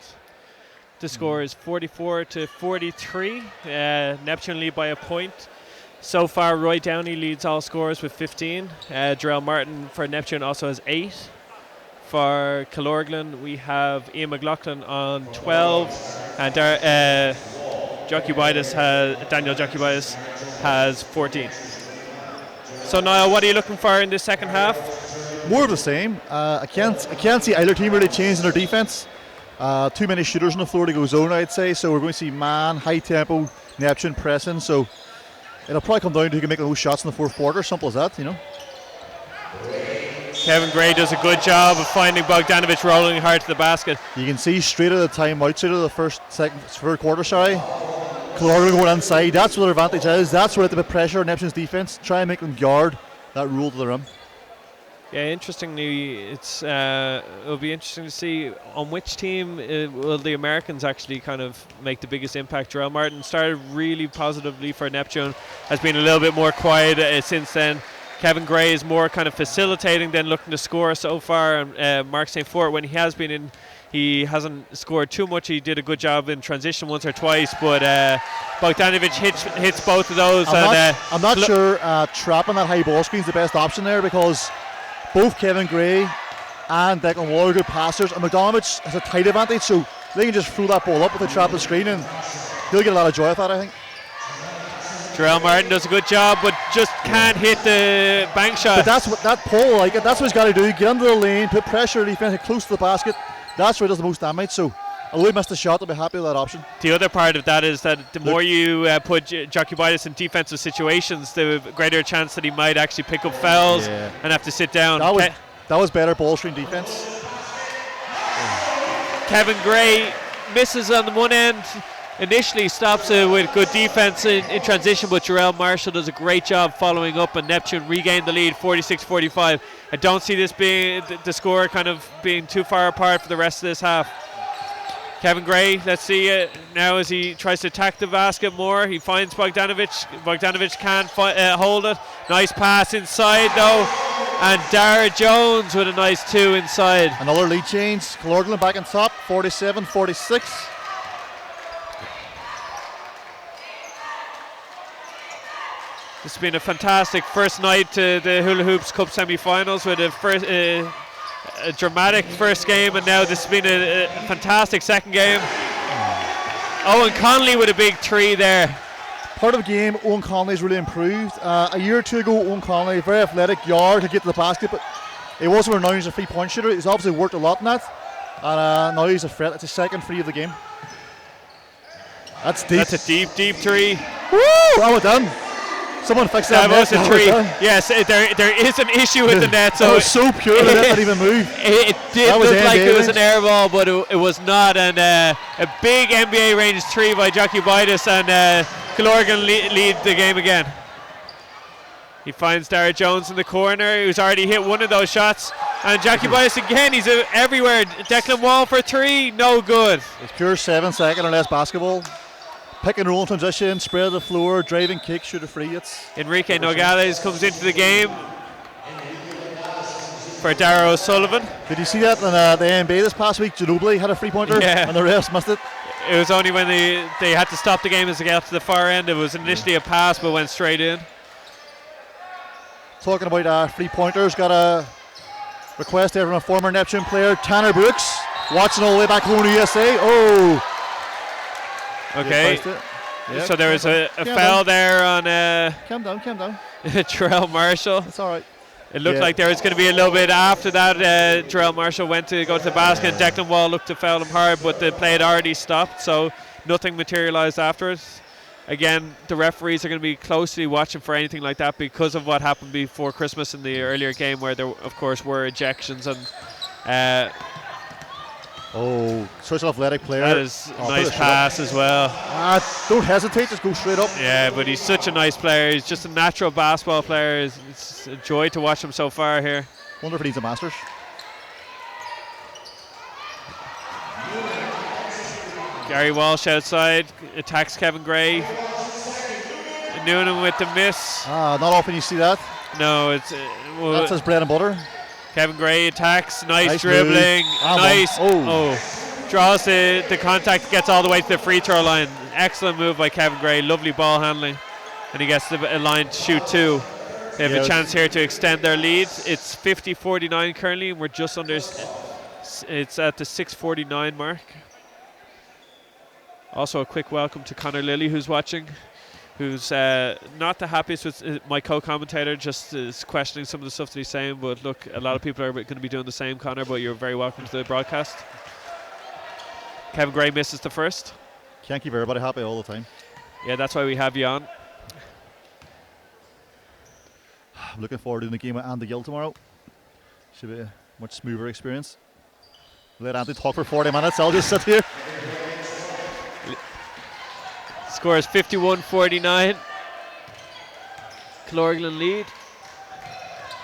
The score is 44-43. Neptune lead by a point. So far, Roy Downey leads all scorers with 15. Jarrell Martin for Neptune also has 8. For Killorglin, we have Ian McLaughlin on 12. And Daniel Jokibitis has 14. So Niall, what are you looking for in this second half? More of the same. I can't see either team really changing their defense. Too many shooters on the floor to go zone, I'd say. So we're going to see man, high tempo, Neptune pressing. So it'll probably come down to who can make the most shots in the fourth quarter. Simple as that, you know. Kevin Gray does a good job of finding Bogdanovic rolling hard to the basket. You can see straight at the time outside of the third quarter, Killorglin going inside. That's where their advantage is. That's where they put pressure on Neptune's defense. Try and make them guard that rule to the rim. Yeah, interestingly, it'll be interesting to see on which team will the Americans actually kind of make the biggest impact. Jarrell Martin started really positively for Neptune, has been a little bit more quiet since then. Kevin Gray is more kind of facilitating than looking to score so far. And Mark St. Fort, when he has been in, he hasn't scored too much. He did a good job in transition once or twice, but Bogdanovic hits both of those. I'm not sure trapping that high ball screen is the best option there, because both Kevin Gray and Declan Wall are good passers, and Bogdanovic has a tight advantage, so they can just throw that ball up with a trap the screen, and he'll get a lot of joy out of that, I think. Jarrell Martin does a good job, but just can't hit the bank shot. But that's what that pull, like, that's what he's got to do. Get into the lane, put pressure on the defense, get close to the basket. That's where he does the most damage. So although he missed the shot, I'll be happy with that option. The other part of that is that the more you put Jokibitis in defensive situations, the greater chance that he might actually pick up fouls and have to sit down. That was better ball screen defense. Kevin Gray misses on the one end. Initially stops it with good defense in transition, but Jarrell Marshall does a great job following up, and Neptune regained the lead 46-45. I don't see this being the score kind of being too far apart for the rest of this half. Kevin Gray, let's see it now as he tries to attack the basket more. He finds Bogdanovic. Bogdanovic can't hold it. Nice pass inside though, and Dara Jones with a nice 2 inside. Another lead change. Killorglin back on top, 47-46. It's been a fantastic first night to the Hula Hoops Cup semi-finals with a dramatic first game, and now this has been a fantastic second game. Owen Connolly with a big 3 there. Part of the game, Owen Connolly's really improved. A year or two ago, Owen Connolly, very athletic, yard to get to the basket, but he wasn't where now he's a 3-point shooter. He's obviously worked a lot in that, and now he's a threat. It's his second 3 of the game. That's deep. That's a deep 3. Woo! Well done. Someone fix that. That was a 3. Yes, there is an issue with the net. So it was so pure that it didn't even move. It did look like it was an air ball, but it was not. And a big NBA range 3 by Jokibitis, and Killorglin lead the game again. He finds Dara Jones in the corner, who's already hit one of those shots. And Jokibitis again, he's everywhere. Declan Wall for 3, no good. It's pure 7-second or less basketball. Pick and roll transition, spread the floor, driving kick, shoot a free. It's Enrique Nogales comes into the game for Dara O'Sullivan. Did you see that in the NBA this past week? Ginobili had a 3-pointer and the refs missed it. It was only when they had to stop the game as they got to the far end. It was initially a pass but went straight in. Talking about 3-pointers, got a request there from a former Neptune player, Tanner Brooks, watching all the way back home to USA. Oh! Okay, so there was a foul there on calm down. Jarrell Marshall. It's all right. It looked like there was going to be a little bit after that. Jarrell Marshall went to go to the basket. Declan Wall looked to foul him hard, but the play had already stopped, so nothing materialized after it. Again, the referees are going to be closely watching for anything like that because of what happened before Christmas in the earlier game, where there, of course, were ejections and. Such an athletic player. That is a nice pass as well. Don't hesitate, just go straight up. Yeah, but he's such a nice player. He's just a natural basketball player. It's a joy to watch him so far here. Wonder if he needs a Masters. Gary Walsh outside, attacks Kevin Gray. Noonan with the miss. Not often you see that. No, it's That's his bread and butter. Kevin Gray attacks. Nice Move. dribbling. Nice. Oh. Draws the contact, gets all the way to the free throw line. Excellent move by Kevin Gray. Lovely ball handling. And he gets the line to shoot 2. They have a chance here to extend their lead. It's 50-49 currently, and we're just under. It's at the 6:49 mark. Also, a quick welcome to Connor Lilly, who's watching, who's not the happiest with my co-commentator, just is questioning some of the stuff that he's saying. But look, a lot of people are going to be doing the same, Connor, but you're very welcome to the broadcast. Kevin Gray misses the first. Can't keep everybody happy all the time. Yeah, that's why we have you on. I'm looking forward to the game with Andy Gill tomorrow. Should be a much smoother experience. Let Andy talk for 40 minutes. I'll just sit here. Score is 51-49. Killorglin lead.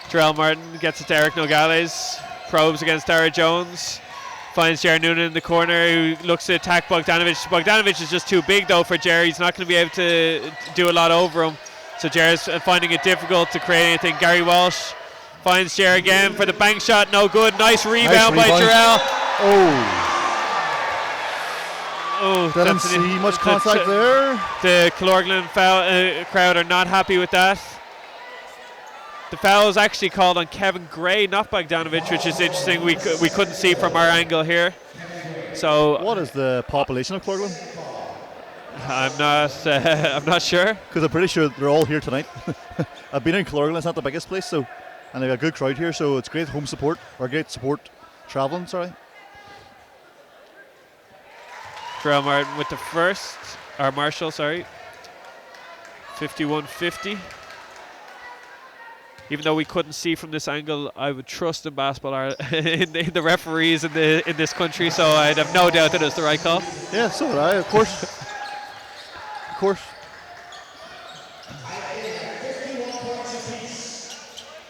Terrell Martin gets it to Eric Nogales. Probes against Dara Jones. Finds Jerry Noonan in the corner, who looks to attack Bogdanovic. Bogdanovic is just too big though for Jerry. He's not going to be able to do a lot over him. So Jerry's finding it difficult to create anything. Gary Walsh finds Jerry again for the bank shot. No good. Nice rebound by Terrell. Didn't see much contact there. The Killorglin crowd are not happy with that. The foul is actually called on Kevin Gray, not Bogdanovic, which is interesting. We couldn't see from our angle here. So what is the population of Killorglin? I'm not sure. Because I'm pretty sure they're all here tonight. I've been in Killorglin. It's not the biggest place, and they've got a good crowd here. So it's great home support, or great support traveling. Sorry. Terrell Martin with the first, or Marshall, sorry. 51-50. Even though we couldn't see from this angle, I would trust in basketball in the referees in this country, so I'd have no doubt that it's the right call. Yeah, so would I, of course. Of course.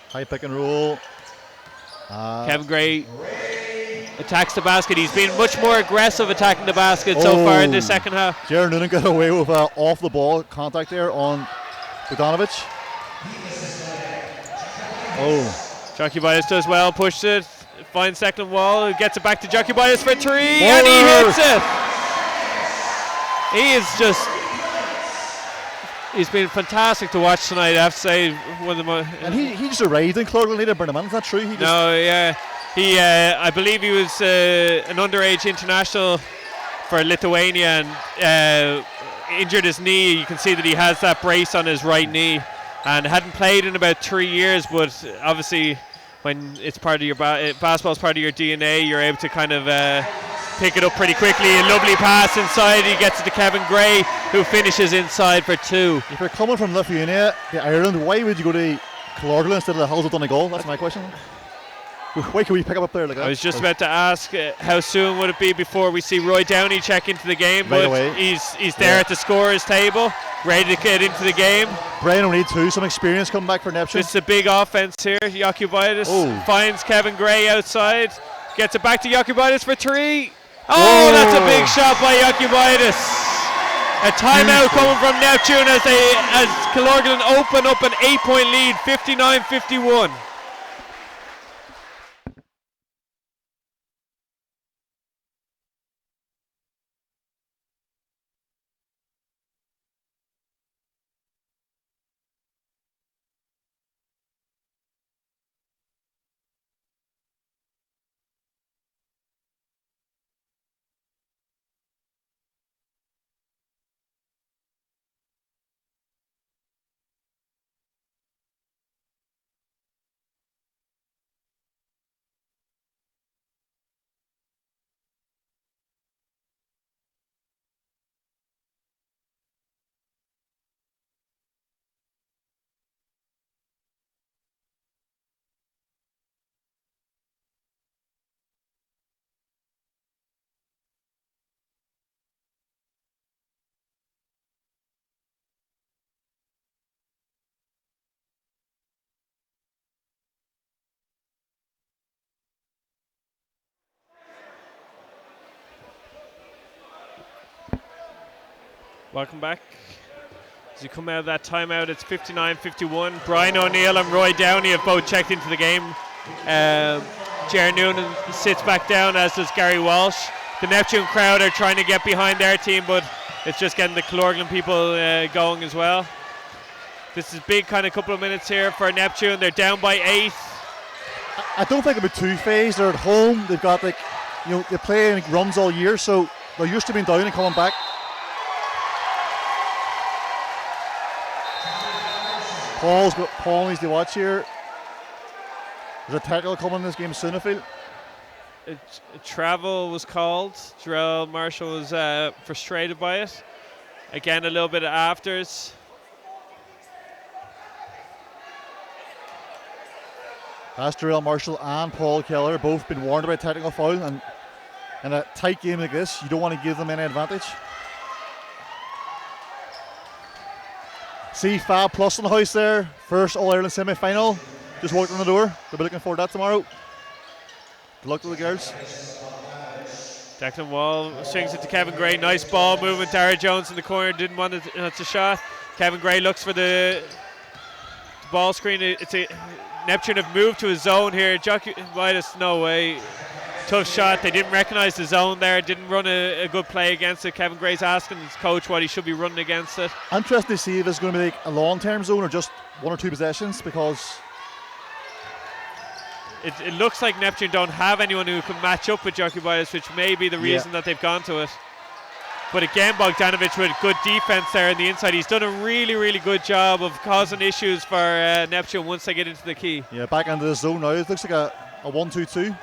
High pick and roll. Kevin Gray attacks the basket. He's been much more aggressive attacking the basket so far in the second half. Jared Noonan got away with off the ball contact there on Bogdanovic. Jokibitis does well, pushes it, finds second wall, gets it back to Jokibitis for 3, and he hits it! He's been fantastic to watch tonight, I have to say. And he just arrived in Killorglin later, bring him in, is that true? I believe he was an underage international for Lithuania and injured his knee. You can see that he has that brace on his right knee. And hadn't played in about 3 years, but obviously when it's part of your basketball's part of your DNA, you're able to kind of pick it up pretty quickly. A lovely pass inside. He gets it to Kevin Gray, who finishes inside for 2. If you're coming from Lithuania to Ireland, why would you go to Killorglin instead of the Hills of Donegal? That's my question. Why can we pick up there like that? I was just about to ask how soon would it be before we see Roy Downey check into the game, right but away. He's there at the scorer's table, ready to get into the game. Brian O'Neill too, some experience coming back for Neptune. It's a big offense here. Jokibitis finds Kevin Gray outside, gets it back to Jokibitis for 3. That's a big shot by Jokibitis. A timeout coming from Neptune as Killorglin open up an 8-point lead, 59-51. Welcome back. As you come out of that timeout, it's 59-51. Brian O'Neill and Roy Downey have both checked into the game. Jer Noonan sits back down, as does Gary Walsh. The Neptune crowd are trying to get behind their team, but it's just getting the Killorglin people going as well. This is big kind of couple of minutes here for Neptune. They're down by 8. I don't think it'll be two-phased. They're at home. They've got, like, they play in runs all year, so they're used to being down and coming back. Paul needs to watch here. There's a tackle coming in this game soon, I feel. A travel was called. Jarrell Marshall was frustrated by it. Again, a little bit of afters. That's Jarrell Marshall and Paul Keller both been warned about technical foul, and in a tight game like this, you don't want to give them any advantage. See Fab Plus in the house there. First All-Ireland semi-final. Just walked in the door. They'll be looking forward to that tomorrow. Good luck to the girls. Declan Wall swings it to Kevin Gray. Nice ball movement. Dara Jones in the corner didn't want it. It's a shot. Kevin Gray looks for the ball screen. Neptune have moved to a zone here. Jockey Vitus, no way. Tough shot. They didn't recognize the zone there. Didn't run a good play against it. Kevin Gray's asking his coach what he should be running against it. Interesting to see if it's going to be like a long-term zone or just 1 or 2 possessions, because it looks like Neptune don't have anyone who can match up with Jockey Vitus, which may be the reason that they've gone to it. But again, Bogdanovic with good defense there on the inside. He's done a really, really good job of causing issues for Neptune once they get into the key. Yeah, back into the zone now. It looks like a 1-2-2.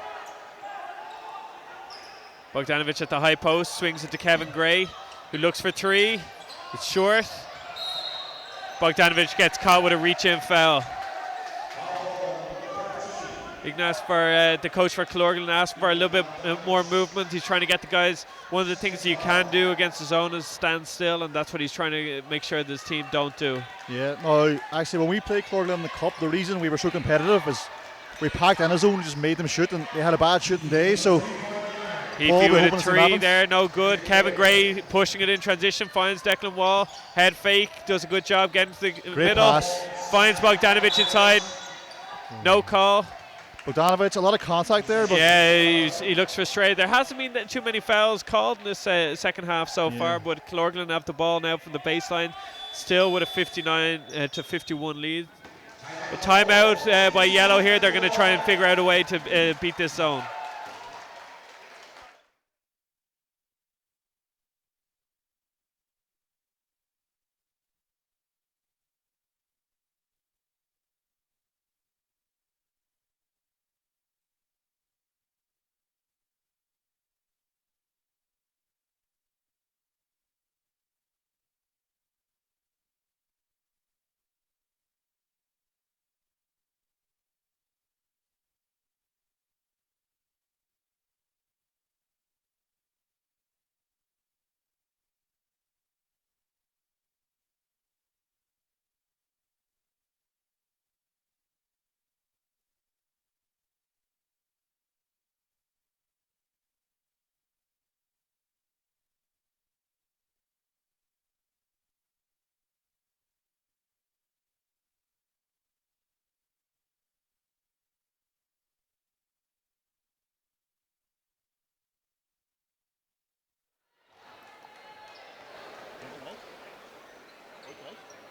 Bogdanovic at the high post, swings it to Kevin Gray, who looks for 3. It's short. Bogdanovic gets caught with a reach-in foul. Ignace, for the coach for Killorglin, asked for a little bit more movement. He's trying to get the guys. One of the things you can do against the zone is stand still, and that's what he's trying to make sure this team don't do. Yeah, no, actually when we played Killorglin in the Cup, the reason we were so competitive is we packed in a zone and just made them shoot, and they had a bad shooting day, so Heafy with a 3 there, no good. Kevin Gray pushing it in transition, finds Declan Wall, head fake, does a good job getting to the middle. Pass. Finds Bogdanovic inside, no call. Bogdanovic, a lot of contact there. But yeah, he looks frustrated. There hasn't been too many fouls called in this second half so far, but Killorglin have the ball now from the baseline, still with a 59-51 lead. A timeout by Yellow here. They're going to try and figure out a way to beat this zone.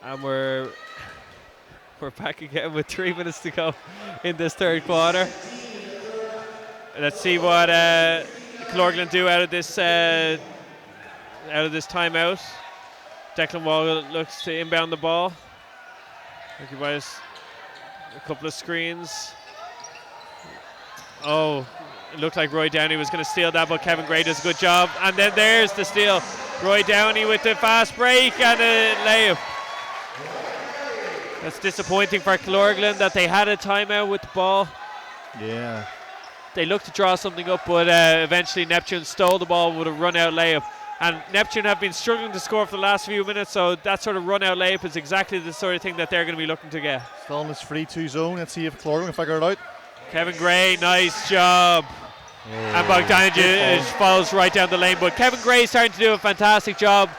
And we're back again with 3 minutes to go in this third quarter. Let's see what Killorglin do out of this timeout. Declan Wall looks to inbound the ball. Occupies a couple of screens. Oh, it looked like Roy Downey was going to steal that, but Kevin Gray does a good job. And then there's the steal. Roy Downey with the fast break and a layup. That's disappointing for Killorglin that they had a timeout with the ball. Yeah. They looked to draw something up, but eventually Neptune stole the ball with a run-out layup. And Neptune have been struggling to score for the last few minutes, so that sort of run-out layup is exactly the sort of thing that they're going to be looking to get. Still in this 3-2 zone. Let's see if Killorglin can figure it out. Kevin Gray, nice job. And Bogdanovic falls right down the lane, but Kevin Gray is starting to do a fantastic job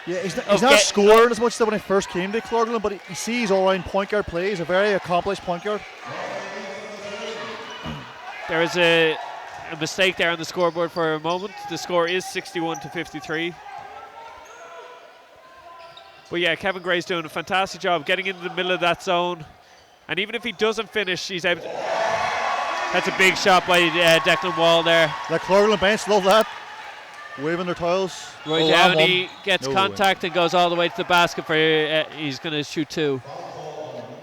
Yeah, he's of not get- scoring as much as when he first came to Killorglin, but he sees all-round point guard play. He's a very accomplished point guard. There is a mistake there on the scoreboard for a moment. The score is 61-53. But yeah, Kevin Gray's doing a fantastic job getting into the middle of that zone. And even if he doesn't finish, he's able to. That's a big shot by Declan Wall there. The Killorglin bench love that. Waving their towels. Roy Downey gets contact and goes all the way to the basket for. He's going to shoot 2.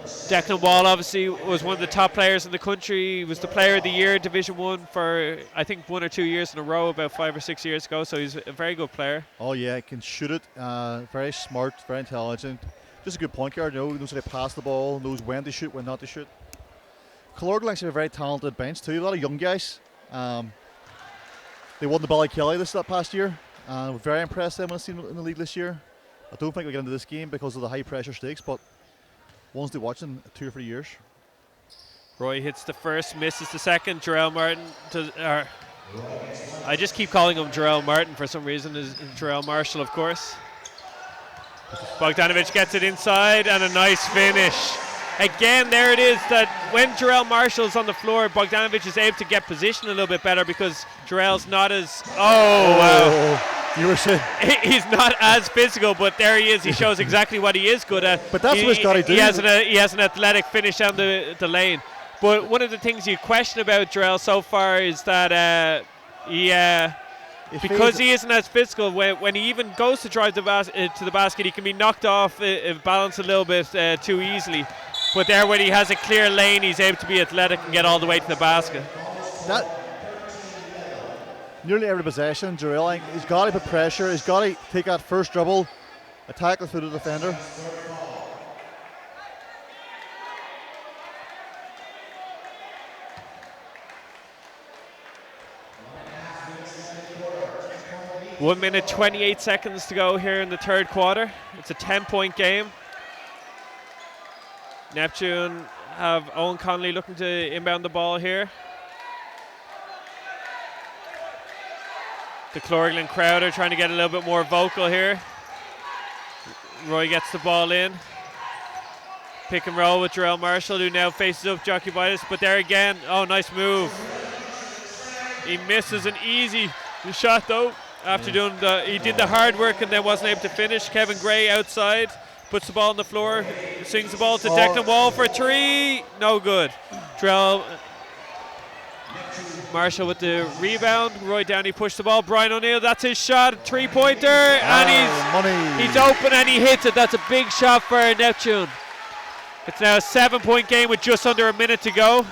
Declan Wall obviously was one of the top players in the country. He was the player of the year in Division 1 for I think 1 or 2 years in a row, about 5 or 6 years ago. So he's a very good player. Oh yeah, he can shoot it. Very smart, very intelligent. Just a good point guard. You know, knows how to pass the ball, knows when to shoot, when not to shoot. Killorglin actually have a very talented bench too. A lot of young guys. They won the Ballykelly that past year. We're very impressed them when I've seen them in the league this year. I don't think we'll get into this game because of the high pressure stakes, but ones to watch in 2 or 3 years. Roy hits the first, misses the second. Jarrell Martin I just keep calling him Jarrell Martin for some reason. Is Jarrell Marshall, of course. Bogdanovic gets it inside and a nice finish. Again, there it is that when Jarrell Marshall's on the floor, Bogdanovic is able to get position a little bit better because Jarrell's not as. Oh, wow. You were saying. He's not as physical, but there he is. He shows exactly what he is good at. But that's what he's got to do. He has an athletic finish down the lane. But one of the things you question about Jarrell so far is that because he isn't as physical, when he even goes to drive to the basket, he can be knocked off balance a little bit too easily. But there, when he has a clear lane, he's able to be athletic and get all the way to the basket. That nearly every possession, Jarrell, he's got to put pressure. He's got to take that first dribble, attack the foot of the defender. One minute, 28 seconds to go here in the third quarter. It's a 10-point game. Neptune have Owen Connolly looking to inbound the ball here. The Killorglin crowd are trying to get a little bit more vocal here. Roy gets the ball in. Pick and roll with Jarrell Marshall, who now faces up Jokubitis, but there again, oh, nice move. He misses an easy shot though. After he did the hard work and then wasn't able to finish. Kevin Gray outside. Puts the ball on the floor, swings the ball to Declan Wall for 3. No good. Jarrell Marshall with the rebound. Roy Downey pushed the ball. Brian O'Neill, that's his shot. 3-pointer. And he's open and he hits it. That's a big shot for Neptune. It's now a 7-point game with just under a minute to go.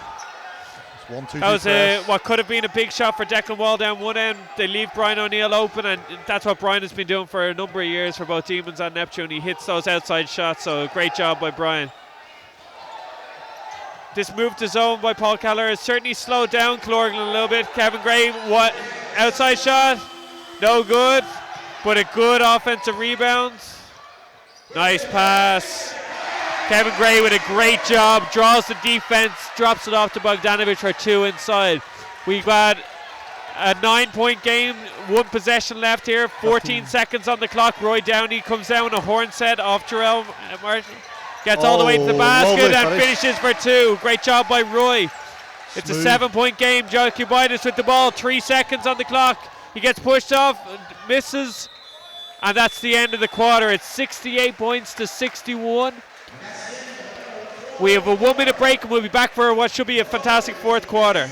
That was what could have been a big shot for Declan Wall down one end. They leave Brian O'Neill open, and that's what Brian has been doing for a number of years for both Demons and Neptune. He hits those outside shots, so great job by Brian. This move to zone by Paul Keller has certainly slowed down Killorglin a little bit. Kevin Gray, what outside shot? No good, but a good offensive rebound. Nice pass. Kevin Gray with a great job, draws the defense, drops it off to Bogdanovic for 2 inside. We've got a 9-point game, 1 possession left here, 14 seconds on the clock. Roy Downey comes down a horn set off Jarrell Martin, gets all the way to the basket and finishes for 2. Great job by Roy. It's a 7-point game. Jokubitis with the ball, 3 seconds on the clock. He gets pushed off, misses, and that's the end of the quarter. It's 68 points to 61. We have a 1-minute break and we'll be back for what should be a fantastic fourth quarter.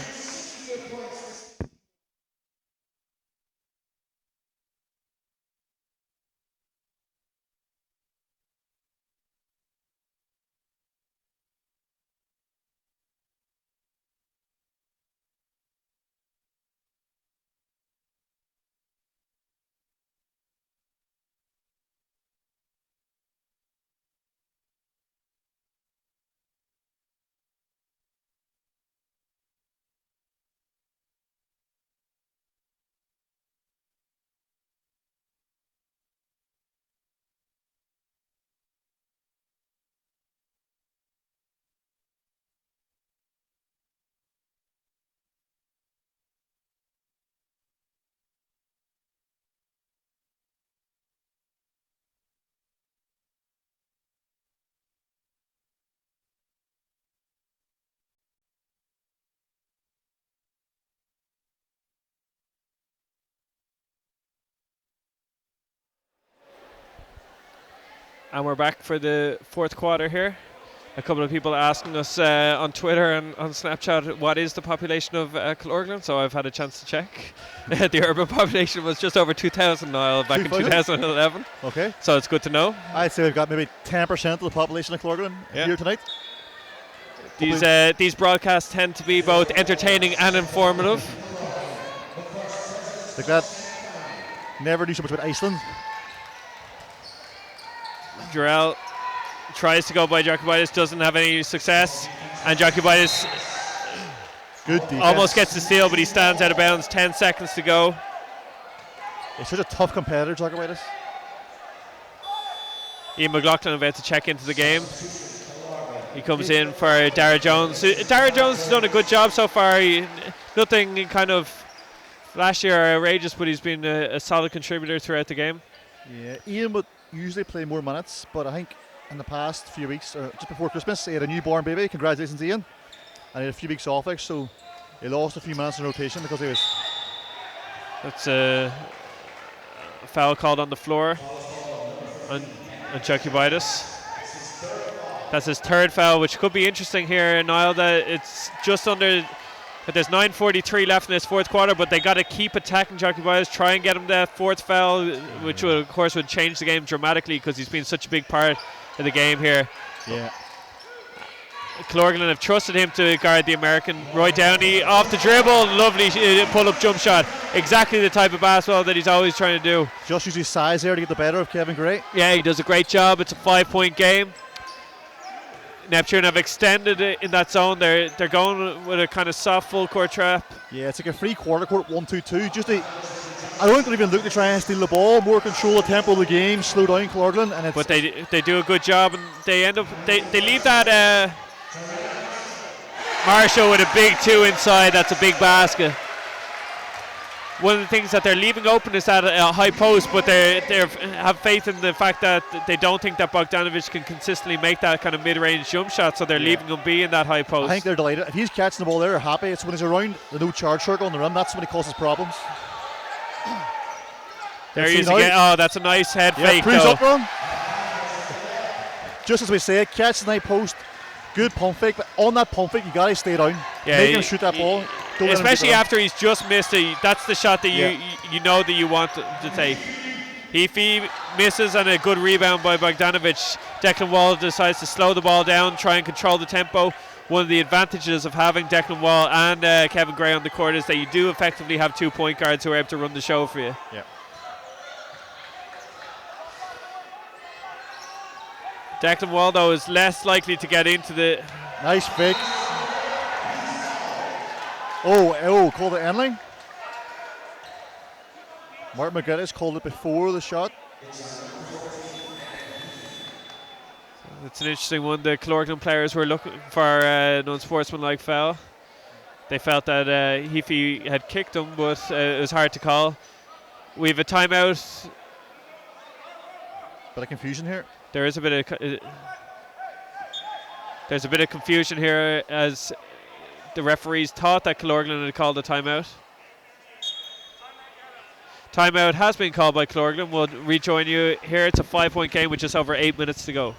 And we're back for the fourth quarter here. A couple of people asking us on Twitter and on Snapchat what is the population of Killorglin, so I've had a chance to check. The urban population was just over 2,000 now back in 2011. Okay. So it's good to know. I'd say we've got maybe 10% of the population of Killorglin here tonight. These broadcasts tend to be both entertaining and informative. Like that. Never knew so much about Iceland. Jarrell tries to go by Jacobitis, doesn't have any success, and Jacobitis good defense. Almost gets the steal, but he stands out of bounds. 10 seconds to go. He's such a tough competitor, Jacobitis. Ian McLaughlin about to check into the game. He comes in for Dara Jones. Dara Jones has done a good job so far. Nothing kind of flashy or outrageous, but he's been a solid contributor throughout the game. Yeah, Ian would usually play more minutes, but I think in the past few weeks, or just before Christmas, he had a newborn baby. Congratulations, Ian. And he had a few weeks off, so he lost a few minutes in rotation because he was. That's a foul called on the floor on Jacobitis. That's his third foul, which could be interesting here, Niall, that it's just under. But there's 9:43 left in this fourth quarter, but they got to keep attacking Jacobitis, try and get him that fourth foul, which will, of course would change the game dramatically because he's been such a big part of the game here. Yeah. Killorglin have trusted him to guard the American. Roy Downey off the dribble, lovely pull-up jump shot. Exactly the type of basketball that he's always trying to do. Just use his size there to get the better of Kevin Gray. Yeah, he does a great job. It's a 5-point game. Neptune have extended it in that zone. They're going with a kind of soft full court trap. Yeah, it's like a free quarter court 1-2-2. Just I don't think they'll even look to try and steal the ball. More control the tempo of the game, slow down Killorglin, and but they do a good job, and they end up they leave that Marshall with a big two inside. That's a big basket. One of the things that they're leaving open is that high post, but they have faith in the fact that they don't think that Bogdanovic can consistently make that kind of mid-range jump shot, so they're leaving him be in that high post. I think they're delighted. If he's catching the ball there, they're happy. It's when he's around the no charge circle on the rim, that's when he causes problems. There he is again. Oh, that's a nice head fake, though. Up run. Just as we say, catch the high post, good pump fake, but on that pump fake, you got to stay down. Yeah, make him shoot that ball. Especially after he's just missed it, that's the shot that you know that you want to take. If he misses and a good rebound by Bogdanovic, Declan Wall decides to slow the ball down, try and control the tempo. One of the advantages of having Declan Wall and Kevin Gray on the court is that you do effectively have 2 point guards who are able to run the show for you. Yeah. Declan Wall, though, is less likely to get into the... Nice fake. Oh, called it ending. Mark McGinnis called it before the shot. It's an interesting one. The Killorglin players were looking for an unsportsmanlike foul. They felt that Heafy had kicked him, but it was hard to call. We have a timeout. Bit of confusion here. There is a bit of there's a bit of confusion here as the referees thought that Killorglin had called a timeout. Timeout has been called by Killorglin. We'll rejoin you here. It's a 5-point game with just over 8 minutes to go.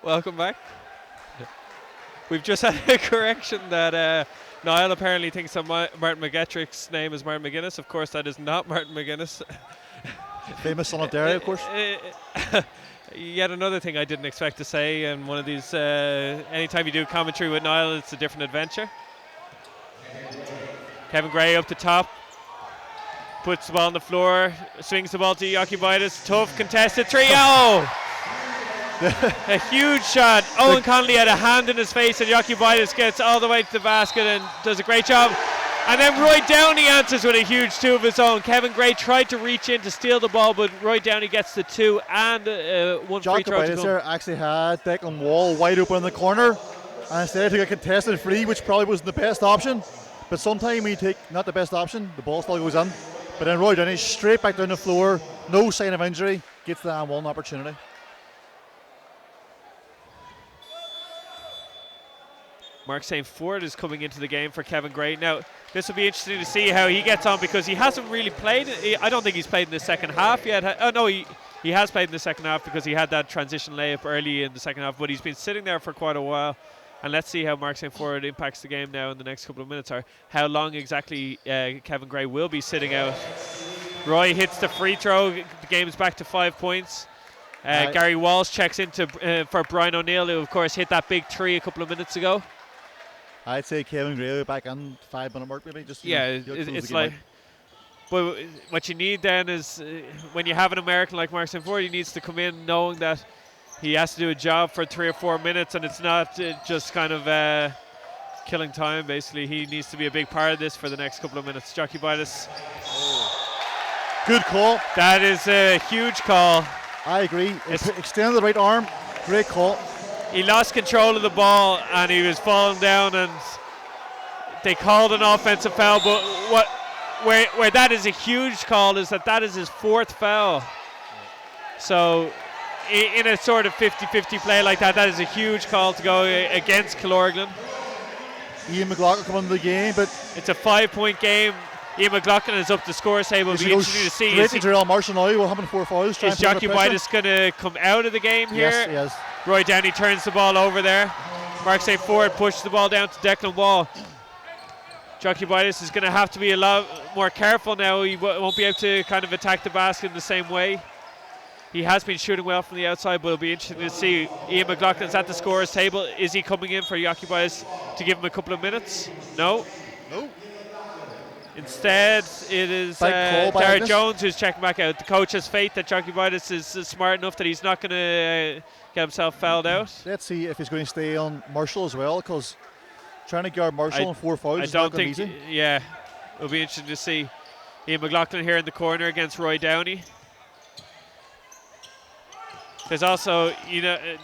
Welcome back. We've just had a correction that Niall apparently thinks that Martin McGettrick's name is Martin McGuinness. Of course, that is not Martin McGuinness. Famous son of Derry, of course. Yet another thing I didn't expect to say, and one of these, anytime you do commentary with Niall, it's a different adventure. Kevin Gray up the top, puts the ball on the floor, swings the ball to Jokubaitis. Tough contested three. Oh! A huge shot. Owen Connolly had a hand in his face, and Jokubaitis gets all the way to the basket and does a great job. And then Roy Downey answers with a huge two of his own. Kevin Gray tried to reach in to steal the ball, but Roy Downey gets the two and one free throw to Jokubaitis come. there actually had Declan Wall wide open in the corner, and instead took a contested free, which probably wasn't the best option. But sometimes when you take not the best option, the ball still goes in. But then Roy Downey straight back down the floor, no sign of injury, gets the one opportunity. Mark St. Ford is coming into the game for Kevin Gray. Now, this will be interesting to see how he gets on, because he hasn't really played. I don't think he's played in the second half yet. Oh, no, he has played in the second half because he had that transition layup early in the second half, but he's been sitting there for quite a while. And let's see how Mark St. Ford impacts the game now in the next couple of minutes, or how long exactly Kevin Gray will be sitting out. Roy hits the free throw. The game's back to 5 points. Gary Walsh checks into for Brian O'Neill, who, of course, hit that big three a couple of minutes ago. I'd say Kevin Gray back in 5 minute mark maybe. Just it's like, but what you need then is when you have an American like Mark St. Ford, he needs to come in knowing that he has to do a job for 3 or 4 minutes, and it's not just kind of killing time. Basically, he needs to be a big part of this for the next couple of minutes. Jokubaitis. Good call. That is a huge call. I agree. Extend the right arm. Great call. He lost control of the ball and he was falling down, and they called an offensive foul. But where that is a huge call is that is his 4th foul. So in a sort of 50-50 play like that is a huge call to go against Killorglin. Ian McLaughlin come into the game, but it's a 5-point game. Ian McLaughlin is up the scores table. It'll be interesting to see. Is Jarrell Marshall now will having 4 fouls. Is Jokubaitis going to come out of the game here? Yes. Roy Downey turns the ball over there. Mark St. Ford pushes the ball down to Declan Wall. Jokubaitis is going to have to be a lot more careful now. He won't be able to kind of attack the basket in the same way. He has been shooting well from the outside, but it'll be interesting to see. Ian McLaughlin's at the scorer's table. Is he coming in for Jokubaitis to give him a couple of minutes? No. Instead, it is Darragh Jones who's checking back out. The coach has faith that Jokubaitis is smart enough that he's not going to get himself fouled out. Let's see if he's going to stay on Marshall as well, because trying to guard Marshall on 4 fouls is not going to be easy. Yeah, it'll be interesting to see. Ian McLaughlin here in the corner against Roy Downey. There's also,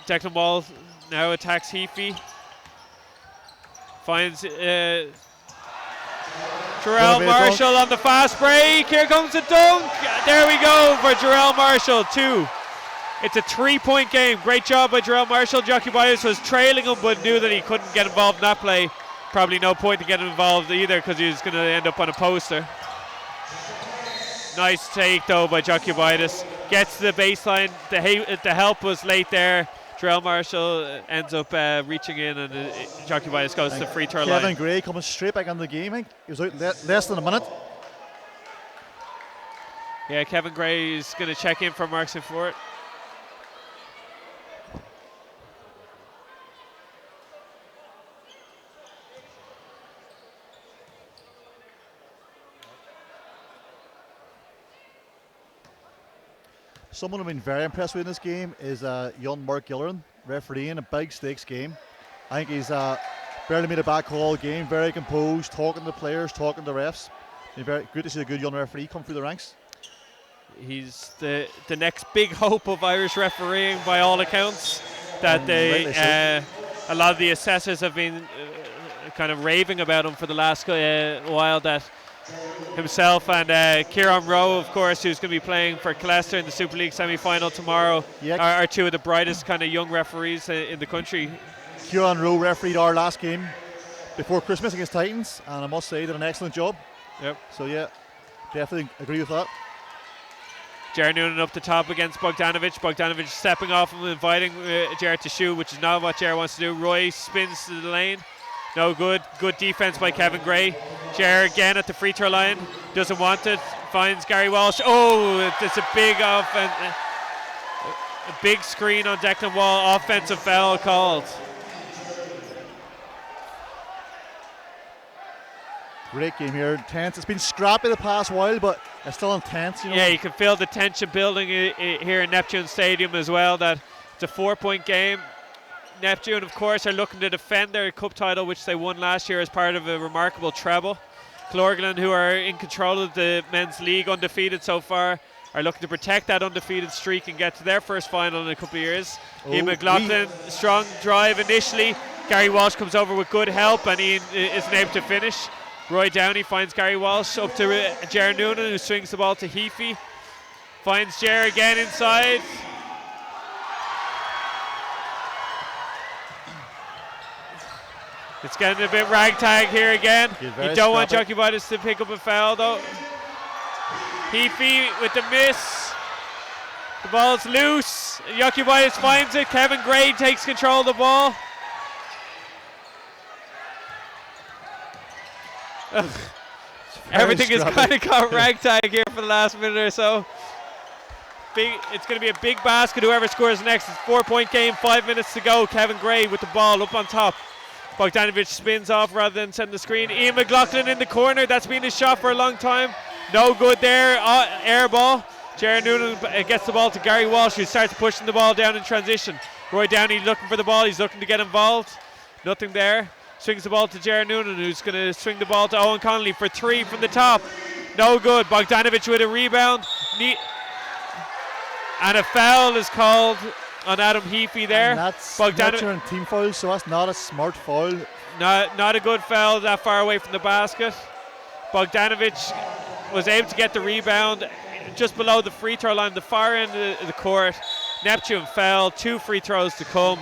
Declan Wall now attacks Heafy. Finds Jarrell Marshall on the fast break. Here comes the dunk. There we go for Jarrell Marshall, 2. It's a 3-point game. Great job by Jarrell Marshall. Jokubaitis was trailing him, but knew that he couldn't get involved in that play. Probably no point to get involved either, because he was going to end up on a poster. Nice take though by Jokubaitis. Gets to the baseline. The help was late there. Jarrell Marshall ends up reaching in, and Jokubaitis goes to the free throw line. Kevin Gray coming straight back into the game. He was out less than a minute. Yeah, Kevin Gray is going to check in for Mark St. Ford. Someone I've been very impressed with in this game is young Mark Gillerin, refereeing a big stakes game. I think he's barely made a bad call all game, very composed, talking to players, talking to refs. It's very good to see a good young referee come through the ranks. He's the next big hope of Irish refereeing by all accounts. That a lot of the assessors have been kind of raving about him for the last while. That himself and Kieran Rowe, of course, who's going to be playing for Leicester in the Super League semi-final tomorrow, are two of the brightest kind of young referees in the country. Kieran Rowe refereed our last game before Christmas against Titans, and I must say did an excellent job. Yep. So yeah, definitely agree with that. Jared Noonan up the top against Bogdanovic. Bogdanovic stepping off him, inviting Jared to shoot, which is not what Jared wants to do. Roy spins to the lane. No good. Good defense by Kevin Gray. Jared again at the free throw line. Doesn't want it. Finds Gary Walsh. Oh, it's a big offense. A big screen on Declan Wall. Offensive foul called. Great game here. Intense. It's been scrappy the past while, but it's still intense. Yeah, you can feel the tension building here in Neptune Stadium as well. That it's a 4-point game. Neptune, of course, are looking to defend their cup title, which they won last year as part of a remarkable treble. Killorglin, who are in control of the men's league, undefeated so far, are looking to protect that undefeated streak and get to their first final in a couple of years. Ian McLaughlin, strong drive initially. Gary Walsh comes over with good help, and Ian isn't able to finish. Roy Downey finds Gary Walsh up to Jared Noonan, who swings the ball to Heafy. Finds Jared again inside. It's getting a bit ragtag here again. You don't want Jockey Vitus to pick up a foul though. Heafy with the miss. The ball's loose. Jockey Vitus finds it. Kevin Gray takes control of the ball. Everything has kind of got ragtag here for the last minute or so. It's going to be a big basket. Whoever scores next. It's a 4-point game. 5 minutes to go. Kevin Gray with the ball up on top. Bogdanovic spins off rather than send the screen. Ian McLaughlin in the corner. That's been his shot for a long time. No good there. Air ball. Jared Noonan gets the ball to Gary Walsh, who starts pushing the ball down in transition. Roy Downey looking for the ball. He's looking to get involved. Nothing there. Swings the ball to Jared Noonan, who's going to swing the ball to Owen Connolly for 3 from the top. No good. Bogdanovic with a rebound. And a foul is called on Adam Heafy there. And that's Neptune team foul, so that's not a smart foul. Not a good foul that far away from the basket. Bogdanovic was able to get the rebound just below the free throw line, the far end of the court. Neptune fell, 2 free throws to come.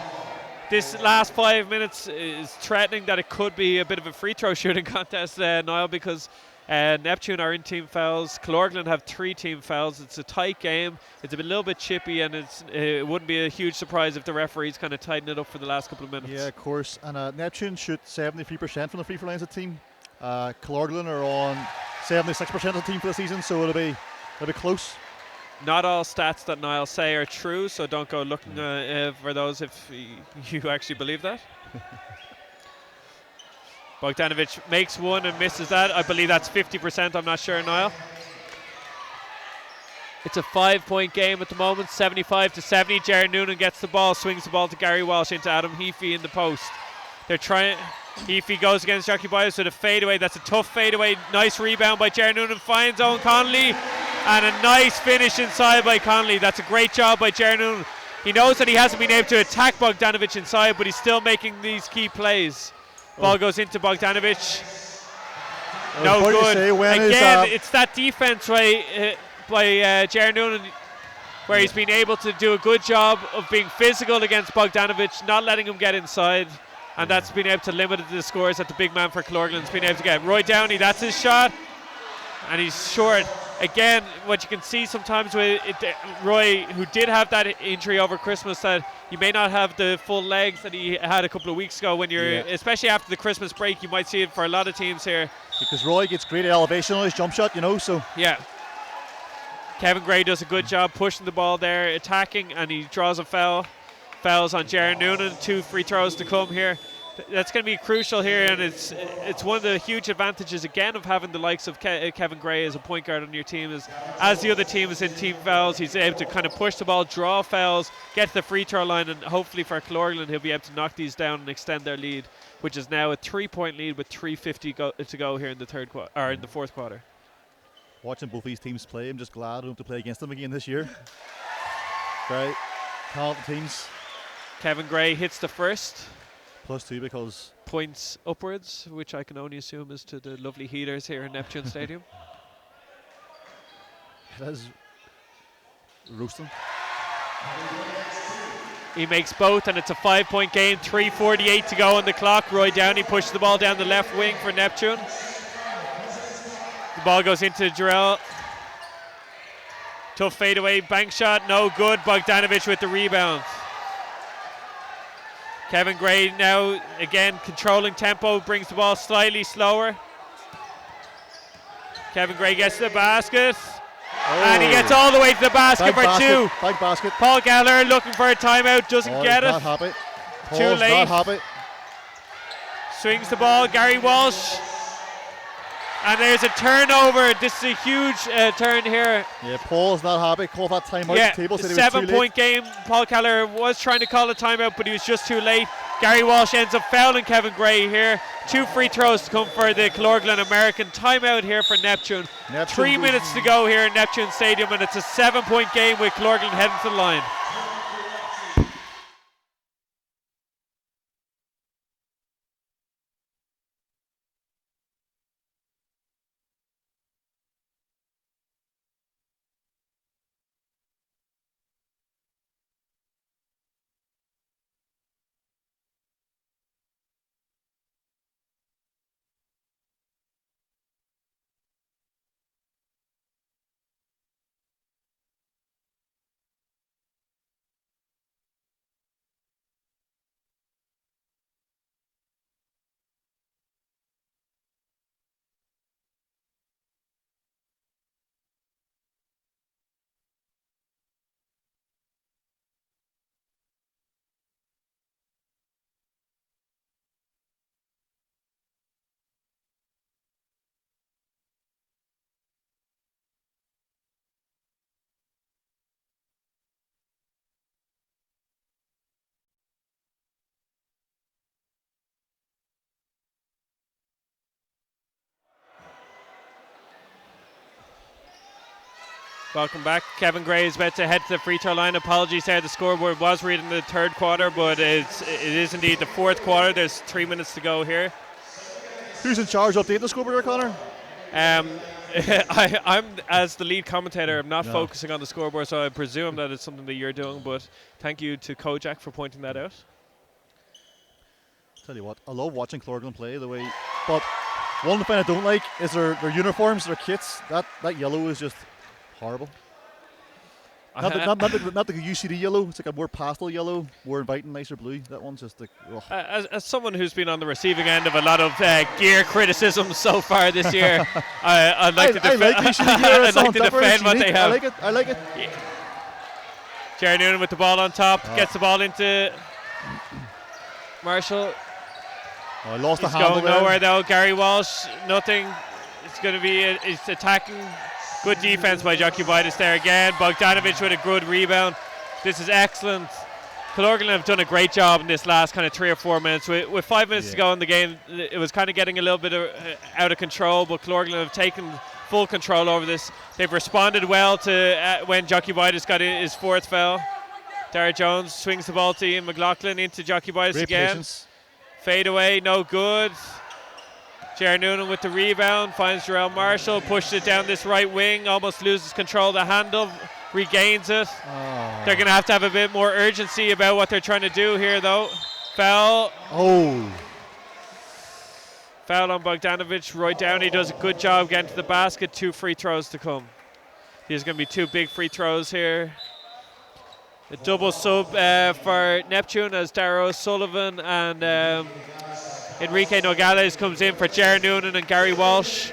This last 5 minutes is threatening that it could be a bit of a free throw shooting contest, Niall, because Neptune are in team fouls. Killorglin have 3 team fouls. It's a tight game. It's a little bit chippy, and it wouldn't be a huge surprise if the referees kind of tighten it up for the last couple of minutes. Yeah, of course. And Neptune shoot 73% from the free throw lines of the team. Killorglin are on 76% of the team for the season, so it'll be close. Not all stats that Niall say are true, so don't go looking for those if you actually believe that. Bogdanovic makes one and misses that. I believe that's 50%. I'm not sure, Niall. It's a 5-point game at the moment, 75-70. Jared Noonan gets the ball, swings the ball to Gary Walsh into Adam Heafy in the post. They're trying. Heafy goes against Jockey Bias with a fadeaway. That's a tough fadeaway. Nice rebound by Jared Noonan. Finds Owen Connolly. And a nice finish inside by Connolly. That's a great job by Jared Noonan. He knows that he hasn't been able to attack Bogdanovic inside, but he's still making these key plays. Ball goes into Bogdanovic. No good. Again, it's that defense by Jared Noonan, where he's been able to do a good job of being physical against Bogdanovic, not letting him get inside. And that's been able to limit the scores that the big man for Killorglin's been able to get. Roy Downey, that's his shot. And he's short. Again, what you can see sometimes with Roy, who did have that injury over Christmas, that you may not have the full legs that he had a couple of weeks ago when you're, especially after the Christmas break, you might see it for a lot of teams here. Because Roy gets great elevation on his jump shot, so. Yeah. Kevin Gray does a good job pushing the ball there, attacking, and he draws a foul. Fouls on Jared Noonan, 2 free throws to come here. That's going to be crucial here, and it's one of the huge advantages again of having the likes of Kevin Gray as a point guard on your team. Is as the other team is in team fouls, he's able to kind of push the ball, draw fouls, get to the free throw line, and hopefully for Killorglin he'll be able to knock these down and extend their lead, which is now a 3-point lead with 3:50 to go here in the fourth quarter. Watching both these teams play, I'm just glad I don't have to play against them again this year. Very talented teams. Kevin Gray hits the first. +2 because points upwards, which I can only assume is to the lovely heaters here in Neptune Stadium. It is roasting. He makes both, and it's a 5-point game. 3:48 to go on the clock. Roy Downey pushes the ball down the left wing for Neptune. The ball goes into Jarrell. Tough fadeaway, bank shot, no good. Bogdanovic with the rebound. Kevin Gray now again controlling tempo, brings the ball slightly slower. Kevin Gray gets to the basket. And he gets all the way to the basket for two. Big basket. Paul Gallagher looking for a timeout, doesn't get it. Not happy. Too late. Not happy. Swings the ball, Gary Walsh. And there's a turnover. This is a huge turn here. Yeah, Paul's not happy. Called that timeout. Yeah, The table said it was too 7-point game. Paul Keller was trying to call a timeout, but he was just too late. Gary Walsh ends up fouling Kevin Gray here. 2 free throws to come for the Killorglin American. Timeout here for Neptune. 3 minutes to go here in Neptune Stadium, and it's a 7-point game with Killorglin heading to the line. Welcome back. Kevin Gray is about to head to the free throw line. Apologies there, the scoreboard was reading the third quarter, but it is indeed the fourth quarter. There's 3 minutes to go here. Who's in charge of updating the scoreboard there, Connor? I'm, as the lead commentator, I'm not focusing on the scoreboard, so I presume that it's something that you're doing, but thank you to Kojak for pointing that out. Tell you what, I love watching Killorglin play the way, but one thing I don't like is their uniforms, their kits. That yellow is just horrible. Not the UCD yellow. It's like a more pastel yellow, more inviting, nicer blue. That one's just like. As someone who's been on the receiving end of a lot of gear criticism so far this year, I'd like to defend what they have. I like it. Yeah. Jerry Noonan with the ball on top, gets the ball into Marshall. I lost He's the handle going there. nowhere though. Gary Walsh, nothing. It's going to be. It's attacking. Good defense by Jokiubaitis there again. Bogdanovic with a good rebound. This is excellent. Killorglin have done a great job in this last kind of 3 or 4 minutes. With 5 minutes to go in the game, it was kind of getting a little bit out of control, but Killorglin have taken full control over this. They've responded well to when Jokiubaitis got his 4th foul. Dara Jones swings the ball to Ian McLaughlin into Jokiubaitis again. Patience. Fade away, no good. Jared Noonan with the rebound, finds Jarrell Marshall, pushes it down this right wing, almost loses control of the handle, regains it. They're going to have a bit more urgency about what they're trying to do here though. Foul. Foul on Bogdanovic. Roy Downey does a good job getting to the basket. 2 free throws to come. These are going to be 2 big free throws here. A double sub for Neptune as Dara O'Sullivan and Enrique Nogales comes in for Jared Noonan and Gary Walsh.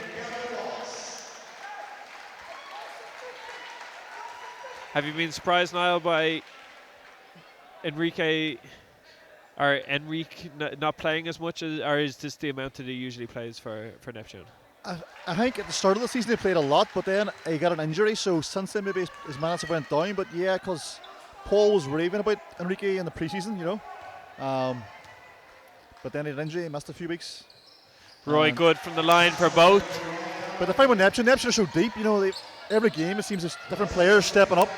Have you been surprised, Niall, by Enrique not playing as much, or is this the amount that he usually plays for Neptune? I think at the start of the season he played a lot, but then he got an injury, so since then maybe his minutes have went down. But yeah, because Paul was raving about Enrique in the preseason, you know. But then he had an injury, he missed a few weeks. Roy good from the line for both. But the fight with Neptune are so deep, you know, every game it seems there's different players stepping up.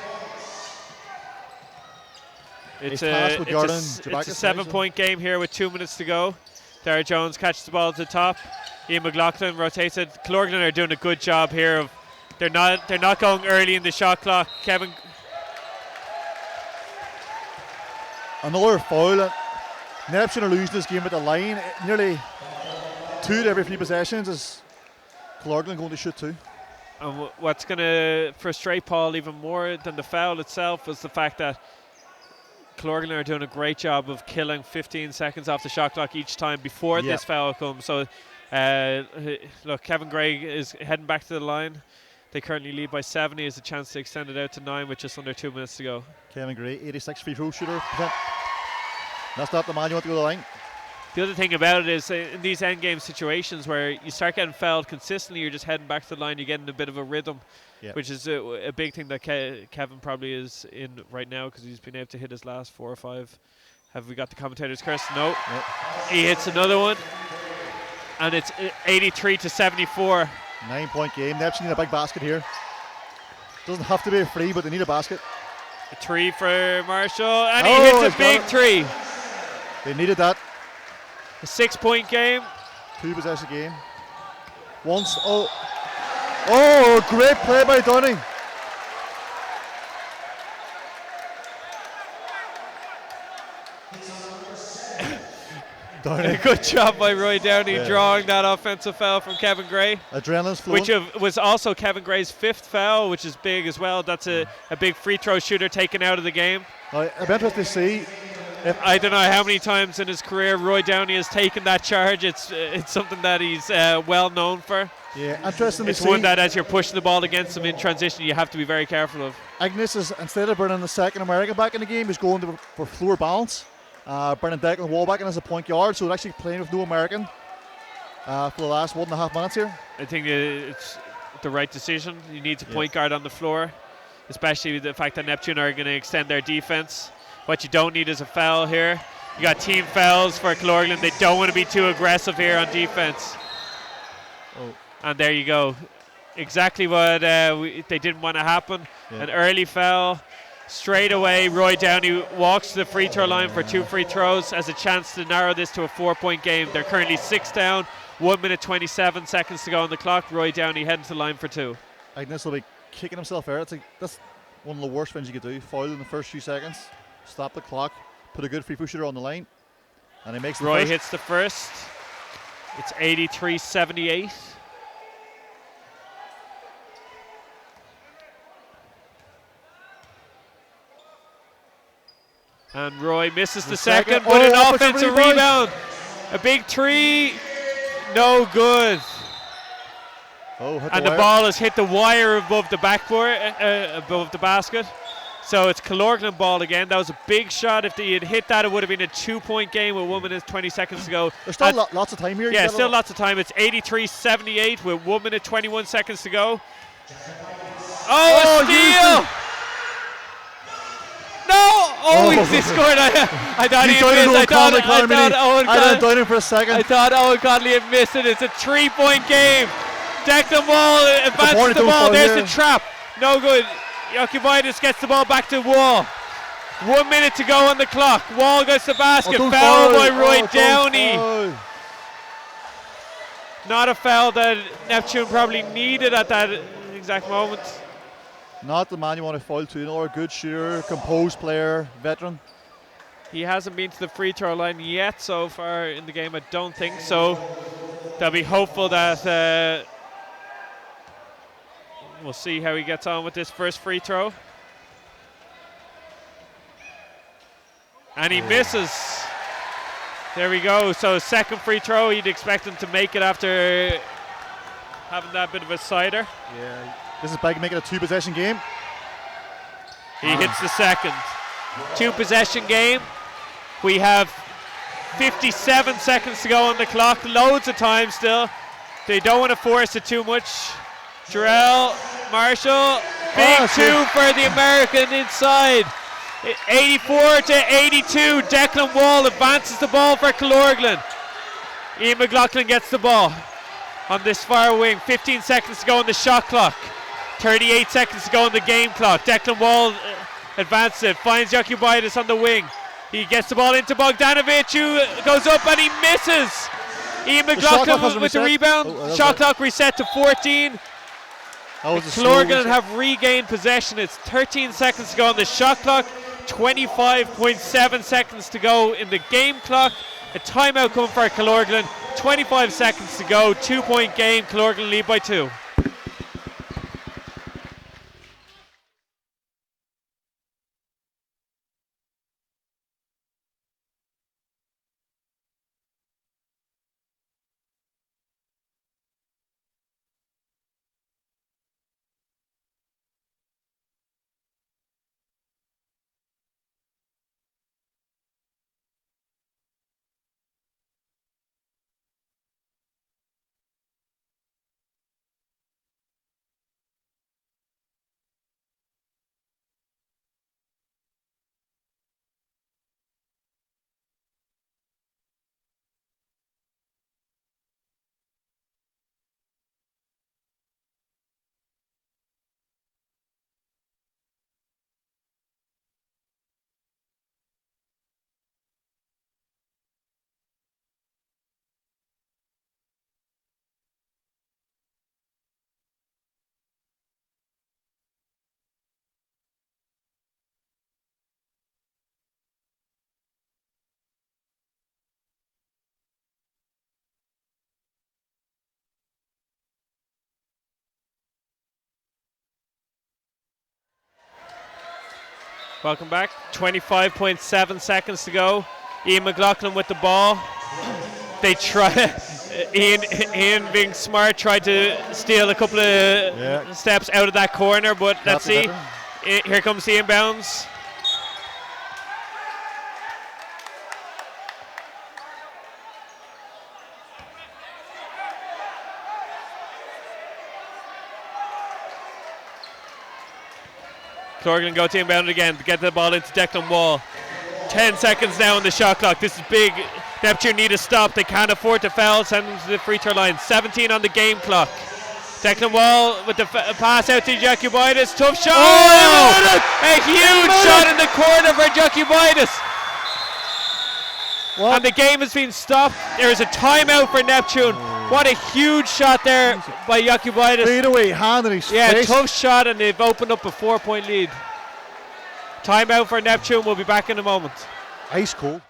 It's a 7-point game here with 2 minutes to go. Dara Jones catches the ball to the top. Ian McLaughlin rotates it. Killorglin are doing a good job here. They're not going early in the shot clock. Kevin. Another foul. Neptune are losing this game at the line. Nearly 2 to every 3 possessions is Killorglin going to shoot 2. And what's going to frustrate Paul even more than the foul itself was the fact that Killorglin are doing a great job of killing 15 seconds off the shot clock each time before this foul comes. So, look, Kevin Gray is heading back to the line. They currently lead by 7. He has a chance to extend it out to 9 with just under 2 minutes to go. Kevin Gray, 86 free throw shooter. That's not the man you want to go to the line. The other thing about it is in these end game situations where you start getting fouled consistently, you're just heading back to the line, you're getting a bit of a rhythm, which is a big thing that Kevin probably is in right now because he's been able to hit his last 4 or 5. Have we got the commentator's curse? No. He hits another one, and it's 83-74. 9-point game. Neptune need a big basket here. Doesn't have to be a free, but they need a basket. A 3 for Marshall, and he hits a big 3. They needed that. A 6-point game. 2 possession game. Once. Oh, great play by Dunning. Good job by Roy Downey drawing that offensive foul from Kevin Gray. Adrenaline's flowing. Which was also Kevin Gray's 5th foul, which is big as well. That's a big free throw shooter taken out of the game. I'd be interested to see. I don't know how many times in his career Roy Downey has taken that charge. It's something that he's well known for. Yeah, interesting to see. It's one that as you're pushing the ball against him in transition, you have to be very careful of. Agnes is, instead of bringing the second American back in the game, he's going for floor balance. Bringing Declan Wall back in as a point guard, so they're actually playing with no American for the last 1.5 minutes here. I think it's the right decision. You need a point guard on the floor, especially with the fact that Neptune are going to extend their defense. What you don't need is a foul here. You got team fouls for Killorglin. They don't want to be too aggressive here on defense. And there you go. Exactly what they didn't want to happen. An early foul. Straight away, Roy Downey walks to the free throw line for 2 free throws, has a chance to narrow this to a 4-point game. They're currently 6 down, 1 minute 27 seconds to go on the clock. Roy Downey heading to the line for 2. Agnes will be kicking himself out. That's one of the worst things you could do. Foul in the first few seconds, stop the clock, put a good free throw shooter on the line, and he makes the Roy first. hits the first. It's 83-78. And Roy misses the second, but an offensive rebound. A big 3, no good. And the ball has hit the wire above the backboard, above the basket. So it's Killorglin ball again. That was a big shot. If he had hit that, it would have been a 2-point game with 1 minute 20 seconds to go. There's still lots of time here. Yeah, still lots of time. It's 83-78 with 1 minute 21 seconds to go. Oh, a steal! No! He scored. I thought he had missed. I thought for a second. I thought Owen Conley had missed it. It's a 3-point game. Declan Wall advances the ball. There's the trap. No good. Yokubaidis gets the ball back to Wall. 1 minute to go on the clock. Wall gets the basket. Foul by Roy Downey. Not a foul that Neptune probably needed at that exact moment. Not the man you want to foul to. Another good shooter, composed player, veteran. He hasn't been to the free throw line yet so far in the game. I don't think so. They'll be hopeful that we'll see how he gets on with this first free throw. And he misses. There we go. So second free throw, you'd expect him to make it after having that bit of a cider. Yeah. This is big, making a 2-possession game. He hits the second. 2-possession game. We have 57 seconds to go on the clock. Loads of time still. They don't want to force it too much. Jarrell, Marshall, big 2 for the American inside. 84-82. Declan Wall advances the ball for Killorglin. Ian McLaughlin gets the ball on this far wing. 15 seconds to go on the shot clock. 38 seconds to go on the game clock. Declan Wall advances it, finds Yokubaidis on the wing. He gets the ball into Bogdanovic, who goes up and he misses. Ian McLaughlin with the rebound. Shot clock reset to 14. Killorglin have regained possession. It's 13 seconds to go on the shot clock. 25.7 seconds to go in the game clock. A timeout coming for Killorglin. 25 seconds to go. 2-point game. Killorglin lead by 2. Welcome back. 25.7 seconds to go. Ian McLaughlin with the ball. They try. Ian being smart, tried to steal a couple of steps out of that corner, but let's see. Here comes the inbounds. Killorglin go to inbound again to get the ball into Declan Wall. 10 seconds now on the shot clock. This is big. Neptune need a stop. They can't afford to foul. Send them to the free throw line. 17 on the game clock. Declan Wall with the pass out to Jakubitis. Tough shot. Oh! A huge shot in the corner for Jakubitis. And the game has been stopped. There is a timeout for Neptune. What a huge shot there by Jakubitis. Fade away, hand in his face. Tough shot, and they've opened up a 4-point lead. Timeout for Neptune. We'll be back in a moment. Ice cold.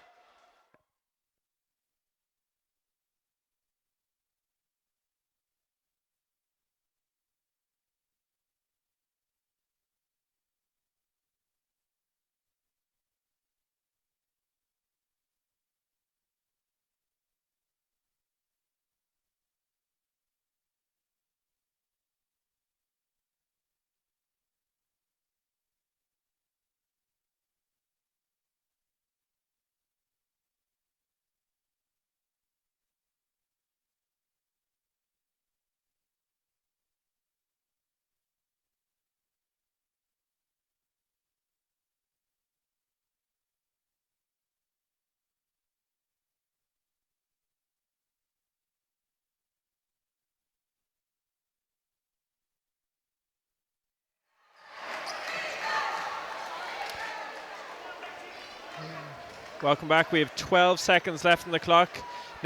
Welcome back. We have 12 seconds left on the clock.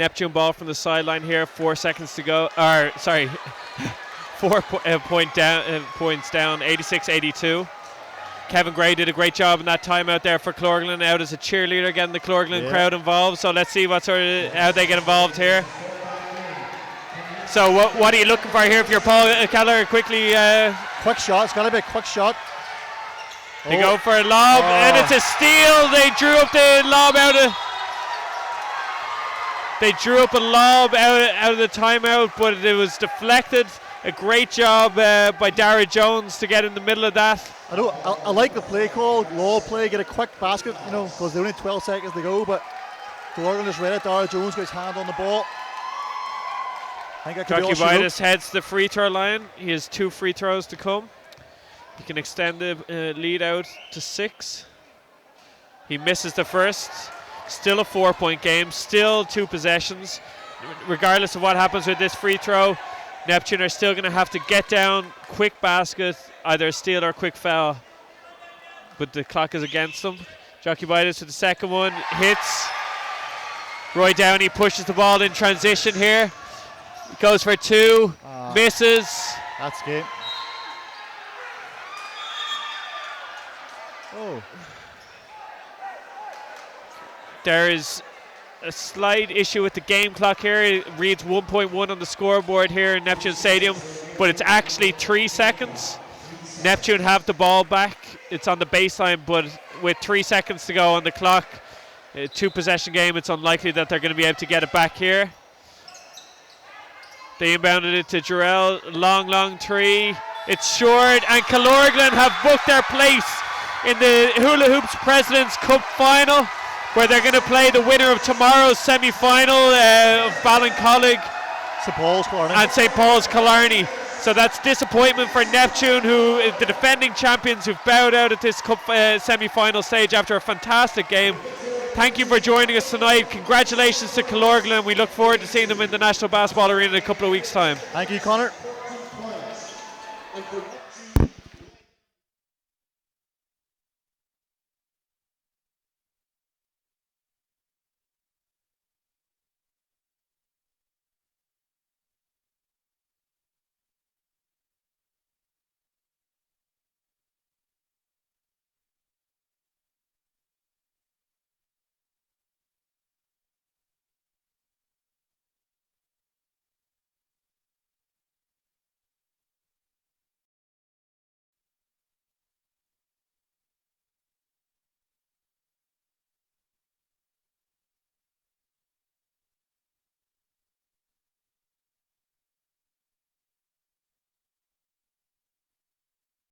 Neptune ball from the sideline here. 4 seconds to go. Sorry, 4 points down. 86-82. Kevin Gray did a great job in that timeout there for Killorglin, out as a cheerleader, getting the Killorglin crowd involved. So let's see how they get involved here. So what are you looking for here if you're Paul Keller? Quickly. Quick shot. It's got to be a quick shot. They go for a lob, and it's a steal. They drew up the lob out of. They drew up a lob out of the timeout, but it was deflected. A great job by Dara Jones to get in the middle of that. I like the play call, lob play, get a quick basket, because there's only 12 seconds to go. But Killorglin just read it. Dara Jones got his hand on the ball. Jakubitis heads to the free throw line. He has 2 free throws to come. He can extend the lead out to 6. He misses the first. Still a 4-point game. Still 2 possessions. Regardless of what happens with this free throw, Neptune are still going to have to get down, quick basket, either a steal or a quick foul. But the clock is against them. Jakubitis with the second one. Hits. Roy Downey pushes the ball in transition here. Goes for 2. Misses. That's game. There is a slight issue with the game clock here. It reads 1.1 on the scoreboard here in Neptune Stadium, but it's actually 3 seconds. Neptune have the ball back. It's on the baseline, but with 3 seconds to go on the clock, a 2-possession game, it's unlikely that they're going to be able to get it back here. They inbounded it to Jarrell. Long 3. It's short, and Killorglin have booked their place in the Hula Hoops President's Cup final, where they're going to play the winner of tomorrow's semi-final of Ballincollig and St. Paul's Killarney. So that's disappointment for Neptune, who is the defending champions, who've bowed out at this cup semi-final stage after a fantastic game. Thank you for joining us tonight. Congratulations to Killorglin. We look forward to seeing them in the National Basketball Arena in a couple of weeks' time. Thank you, Connor.